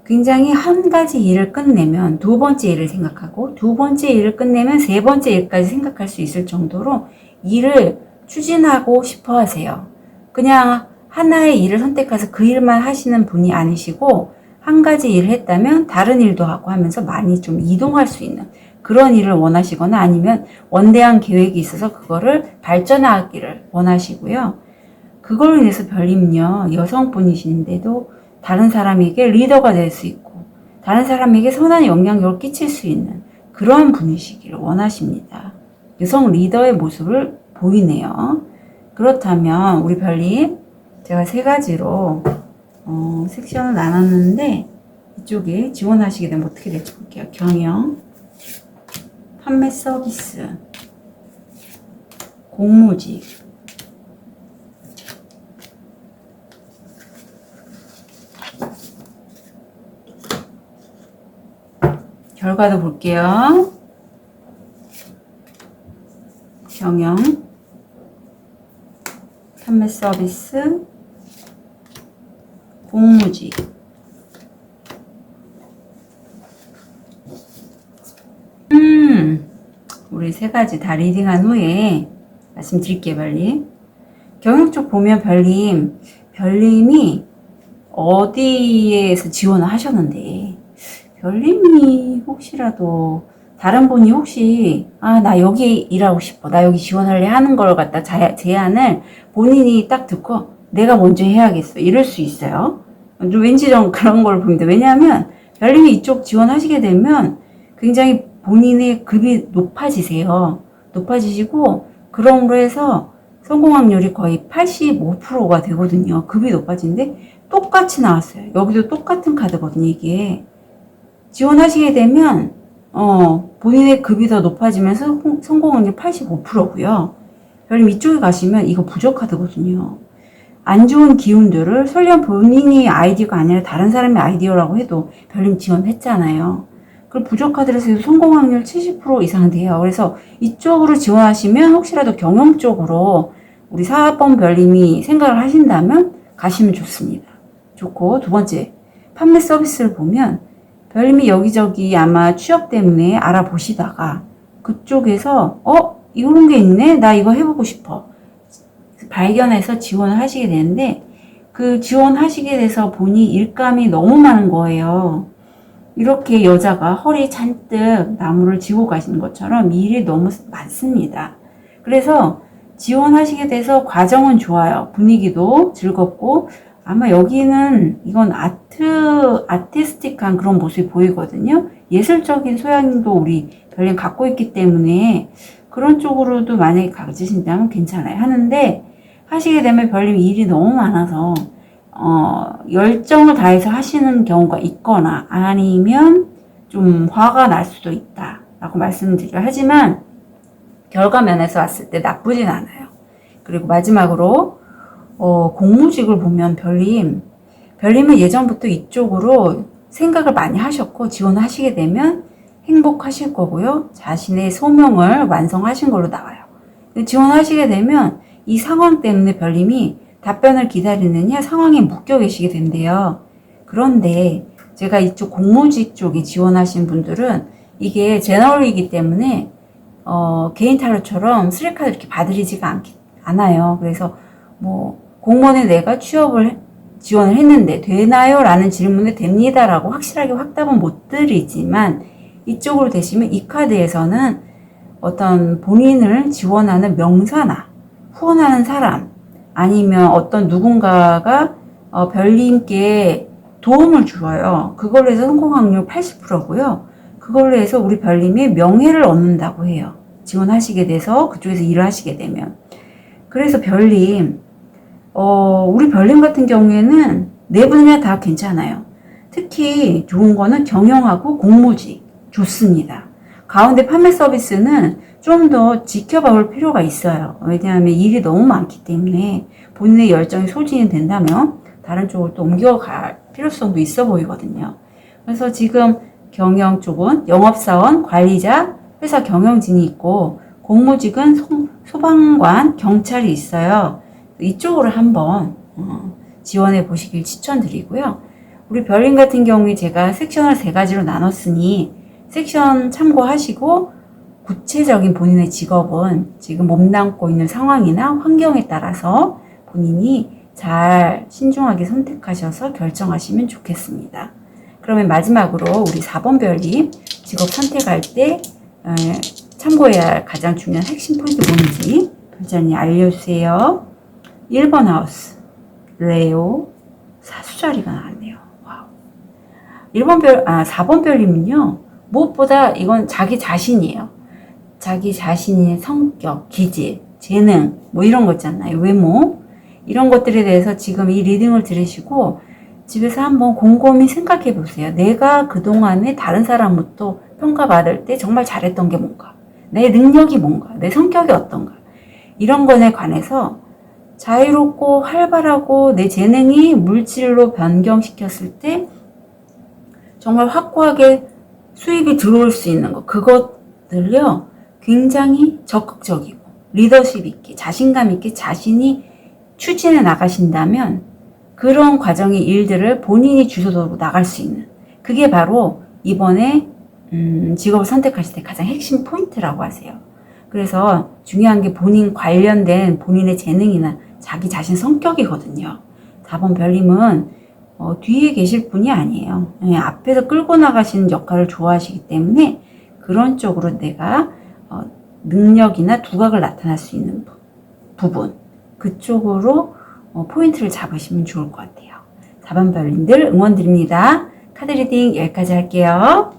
굉장히 한 가지 일을 끝내면 2번째 일을 생각하고 2번째 일을 끝내면 3번째 일까지 생각할 수 있을 정도로 일을 추진하고 싶어 하세요. 그냥 하나의 일을 선택해서 그 일만 하시는 분이 아니시고, 한 가지 일을 했다면 다른 일도 하고 하면서 많이 좀 이동할 수 있는 그런 일을 원하시거나 아니면 원대한 계획이 있어서 그거를 발전하기를 원하시고요. 그걸로 인해서 별님은요, 여성분이신데도 다른 사람에게 리더가 될 수 있고 다른 사람에게 선한 영향력을 끼칠 수 있는 그런 분이시기를 원하십니다. 여성 리더의 모습을 보이네요. 그렇다면 우리 별님, 제가 3가지로 섹션을 나눴는데 이쪽에 지원하시게 되면 어떻게 될지 볼게요. 경영, 판매 서비스, 공무직, 결과도 볼게요. 경영, 판매 서비스, 공무직. 우리 3가지 다 리딩한 후에 말씀드릴게요, 별님. 경영 쪽 보면 별님이 어디에서 지원을 하셨는데, 별님이 혹시라도 다른 분이 혹시 나 여기 일하고 싶어, 나 여기 지원할래 하는 걸 갖다 제안을 본인이 딱 듣고 내가 먼저 해야겠어 이럴 수 있어요. 좀 왠지 좀 그런 걸 봅니다. 왜냐하면 별님이 이쪽 지원하시게 되면 굉장히 본인의 급이 높아지시고 그럼으로 해서 성공 확률이 거의 85%가 되거든요. 급이 높아지는데 똑같이 나왔어요. 여기도 똑같은 카드거든요. 이게 지원하시게 되면 본인의 급이 더 높아지면서 성공 확률 85%고요. 별님 이쪽에 가시면 이거 부족 카드거든요. 안 좋은 기운들을 설령 본인이 아이디어가 아니라 다른 사람의 아이디어라고 해도 별님 지원했잖아요. 그럼 부족 카드에서 성공 확률 70% 이상 돼요. 그래서 이쪽으로 지원하시면 혹시라도 경영 쪽으로 우리 4번 별님이 생각을 하신다면 가시면 좋습니다. 좋고, 2번째 판매 서비스를 보면 별님이 여기저기 아마 취업 때문에 알아보시다가 그쪽에서 이런 게 있네? 나 이거 해보고 싶어. 발견해서 지원을 하시게 되는데 그 지원하시게 돼서 보니 일감이 너무 많은 거예요. 이렇게 여자가 허리 잔뜩 나무를 지고 가시는 것처럼 일이 너무 많습니다. 그래서 지원하시게 돼서 과정은 좋아요. 분위기도 즐겁고 아마 여기는 이건 아티스틱한 그런 모습이 보이거든요. 예술적인 소양도 우리 별님 갖고 있기 때문에 그런 쪽으로도 만약에 가지신다면 괜찮아요. 하는데 하시게 되면 별님 일이 너무 많아서 열정을 다해서 하시는 경우가 있거나 아니면 좀 화가 날 수도 있다. 라고 말씀드려요. 하지만 결과면에서 봤을 때 나쁘진 않아요. 그리고 마지막으로 공무직을 보면 별님은 예전부터 이쪽으로 생각을 많이 하셨고 지원하시게 되면 행복하실 거고요. 자신의 소명을 완성하신 걸로 나와요. 지원하시게 되면 이 상황 때문에 별님이 답변을 기다리느냐 상황에 묶여 계시게 된대요. 그런데 제가 이쪽 공무직 쪽에 지원하신 분들은 이게 제너럴이기 때문에 개인 타로처럼 수레카드 이렇게 받으리지가 않아요. 그래서 뭐 공무원에 내가 취업을 지원을 했는데 되나요? 라는 질문에 됩니다 라고 확실하게 확답은 못 드리지만 이쪽으로 되시면 이 카드에서는 어떤 본인을 지원하는 명사나 후원하는 사람 아니면 어떤 누군가가 별님께 도움을 주어요. 그걸로 해서 성공 확률 80%고요. 그걸로 해서 우리 별님이 명예를 얻는다고 해요. 지원하시게 돼서 그쪽에서 일을 하시게 되면. 그래서 별님 우리 별님 같은 경우에는 네 분야 다 괜찮아요. 특히 좋은 거는 경영하고 공무직 좋습니다. 가운데 판매 서비스는 좀 더 지켜봐 볼 필요가 있어요. 왜냐하면 일이 너무 많기 때문에 본인의 열정이 소진이 된다면 다른 쪽으로 또 옮겨갈 필요성도 있어 보이거든요. 그래서 지금 경영 쪽은 영업사원, 관리자, 회사 경영진이 있고 공무직은 소방관, 경찰이 있어요. 이쪽으로 한번 지원해 보시길 추천드리고요. 우리 별님 같은 경우에 제가 섹션을 3가지로 나눴으니 섹션 참고하시고 구체적인 본인의 직업은 지금 몸담고 있는 상황이나 환경에 따라서 본인이 잘 신중하게 선택하셔서 결정하시면 좋겠습니다. 그러면 마지막으로 우리 4번 별님 직업 선택할 때 참고해야 할 가장 중요한 핵심 포인트 뭔지 별자님 알려주세요. 1번 하우스 레오 사수자리가 나왔네요. 와우. 4번 별님은요. 무엇보다 이건 자기 자신이에요. 자기 자신의 성격, 기질, 재능 뭐 이런 거 있잖아요. 외모 이런 것들에 대해서 지금 이 리딩을 들으시고 집에서 한번 곰곰이 생각해 보세요. 내가 그동안에 다른 사람부터 평가받을 때 정말 잘했던 게 뭔가, 내 능력이 뭔가, 내 성격이 어떤가 이런 것에 관해서 자유롭고 활발하고 내 재능이 물질로 변경시켰을 때 정말 확고하게 수입이 들어올 수 있는 것 그것들요 굉장히 적극적이고 리더십 있게 자신감 있게 자신이 추진해 나가신다면 그런 과정의 일들을 본인이 주도적으로 나갈 수 있는 그게 바로 이번에 직업을 선택하실 때 가장 핵심 포인트라고 하세요. 그래서 중요한 게 본인 관련된 본인의 재능이나 자기 자신 성격이거든요. 4번 별님은 뒤에 계실 분이 아니에요. 앞에서 끌고 나가시는 역할을 좋아하시기 때문에 그런 쪽으로 내가 능력이나 두각을 나타낼 수 있는 부분 그쪽으로 포인트를 잡으시면 좋을 것 같아요. 4번 별님들 응원 드립니다. 카드 리딩 여기까지 할게요.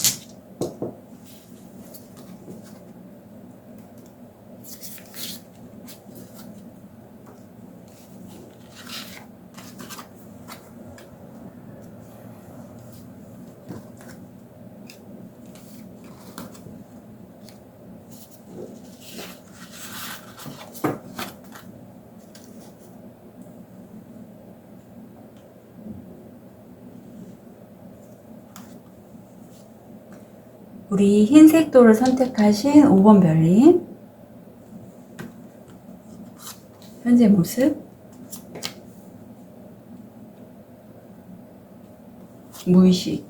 우리 흰색도를 선택하신 5번 별님 현재 모습 무의식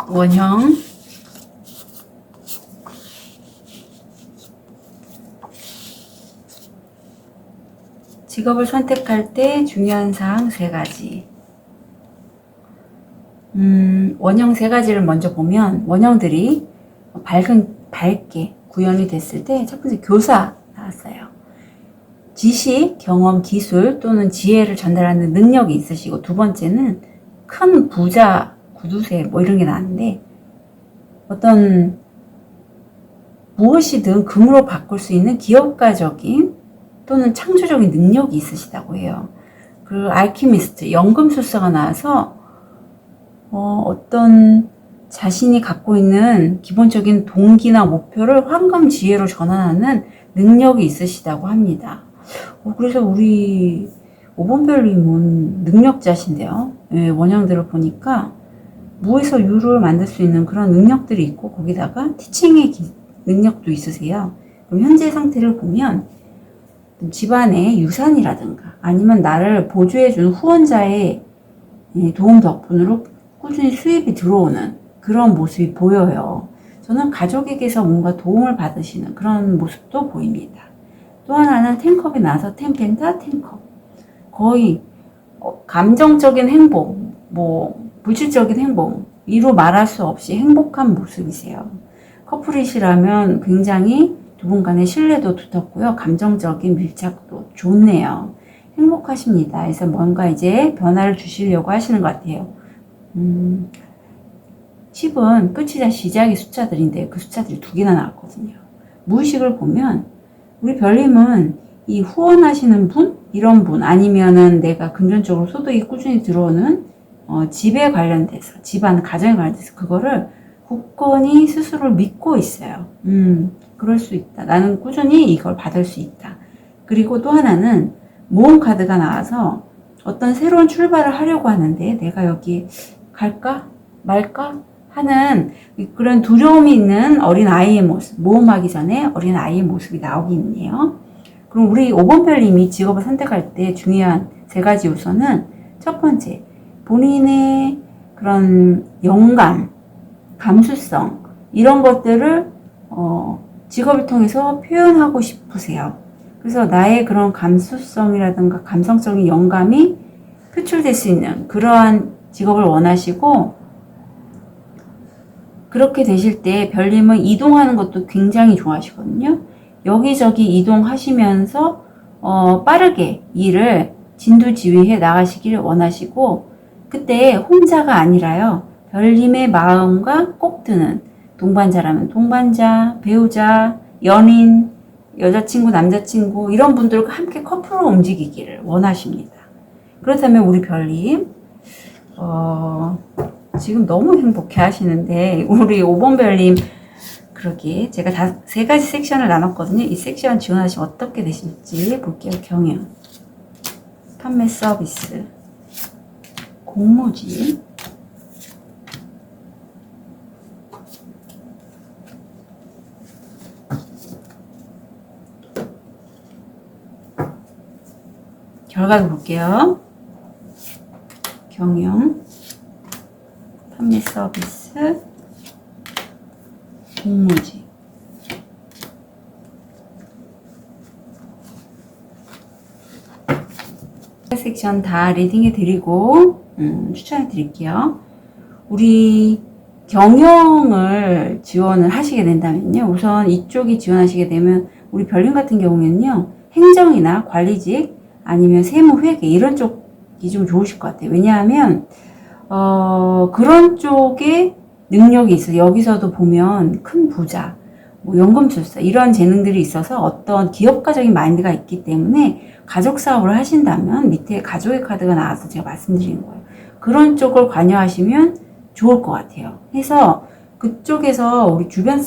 원형 직업을 선택할 때 중요한 사항 3가지 원형 3가지를 먼저 보면 원형들이 밝게 구현이 됐을 때 첫 번째 교사 나왔어요. 지식, 경험, 기술 또는 지혜를 전달하는 능력이 있으시고 두 번째는 큰 부자, 구두쇠 뭐 이런 게 나왔는데 어떤 무엇이든 금으로 바꿀 수 있는 기업가적인 또는 창조적인 능력이 있으시다고 해요. 그리고 알키미스트, 연금술사가 나와서 어떤 자신이 갖고 있는 기본적인 동기나 목표를 황금 지혜로 전환하는 능력이 있으시다고 합니다. 그래서 우리 5번별님은 능력자신데요. 예, 원형들을 보니까 무에서 유를 만들 수 있는 그런 능력들이 있고 거기다가 티칭의 능력도 있으세요. 그럼 현재 상태를 보면 집안의 유산이라든가 아니면 나를 보조해주는 후원자의 도움 덕분으로 꾸준히 수입이 들어오는 그런 모습이 보여요. 저는 가족에게서 뭔가 도움을 받으시는 그런 모습도 보입니다. 또 하나는 텐컵이 나와서 텐펜타 텐컵. 거의 감정적인 행복, 물질적인 행복, 이루 말할 수 없이 행복한 모습이세요. 커플이시라면 굉장히 두 분 간의 신뢰도 두텁고요. 감정적인 밀착도 좋네요. 행복하십니다. 그래서 뭔가 이제 변화를 주시려고 하시는 것 같아요. 10은 끝이자 시작의 숫자들인데 그 숫자들이 2개나 나왔거든요. 무의식을 보면 우리 별님은 이 후원하시는 분? 이런 분 아니면은 내가 금전적으로 소득이 꾸준히 들어오는 집에 관련돼서 집안 가정에 관련돼서 그거를 굳건히 스스로를 믿고 있어요. 그럴 수 있다. 나는 꾸준히 이걸 받을 수 있다. 그리고 또 하나는 모험 카드가 나와서 어떤 새로운 출발을 하려고 하는데 내가 여기 갈까 말까 하는 그런 두려움이 있는 어린 아이의 모습, 모험하기 전에 어린 아이의 모습이 나오긴 있네요. 그럼 우리 5번별님이 직업을 선택할 때 중요한 3가지 요소는 첫 번째, 본인의 그런 영감, 감수성 이런 것들을 직업을 통해서 표현하고 싶으세요. 그래서 나의 그런 감수성이라든가 감성적인 영감이 표출될 수 있는 그러한 직업을 원하시고 그렇게 되실 때 별님은 이동하는 것도 굉장히 좋아하시거든요. 여기저기 이동하시면서 빠르게 일을 진두지휘해 나가시기를 원하시고 그때 혼자가 아니라요. 별님의 마음과 꼭 드는 동반자라면 동반자, 배우자, 연인, 여자친구, 남자친구 이런 분들과 함께 커플로 움직이기를 원하십니다. 그렇다면 우리 별님 지금 너무 행복해 하시는데 우리 5번 별님 그러게 제가 3가지 섹션을 나눴거든요. 이 섹션 지원하시면 어떻게 되실지 볼게요. 경영, 판매 서비스, 공모지, 결과도 볼게요. 경영, 판매 서비스, 공모지. 섹션 다 리딩해 드리고 추천해 드릴게요. 우리 경영을 지원을 하시게 된다면요. 우선 이쪽이 지원하시게 되면 우리 별님 같은 경우에는요. 행정이나 관리직 아니면 세무회계 이런 쪽이 좀 좋으실 것 같아요. 왜냐하면 그런 쪽에 능력이 있어요. 여기서도 보면 큰 부자, 연금술사 이런 재능들이 있어서 어떤 기업가적인 마인드가 있기 때문에 가족 사업을 하신다면 밑에 가족의 카드가 나와서 제가 말씀드리는 거예요. 그런 쪽을 관여하시면 좋을 것 같아요. 해서 그쪽에서 우리 주변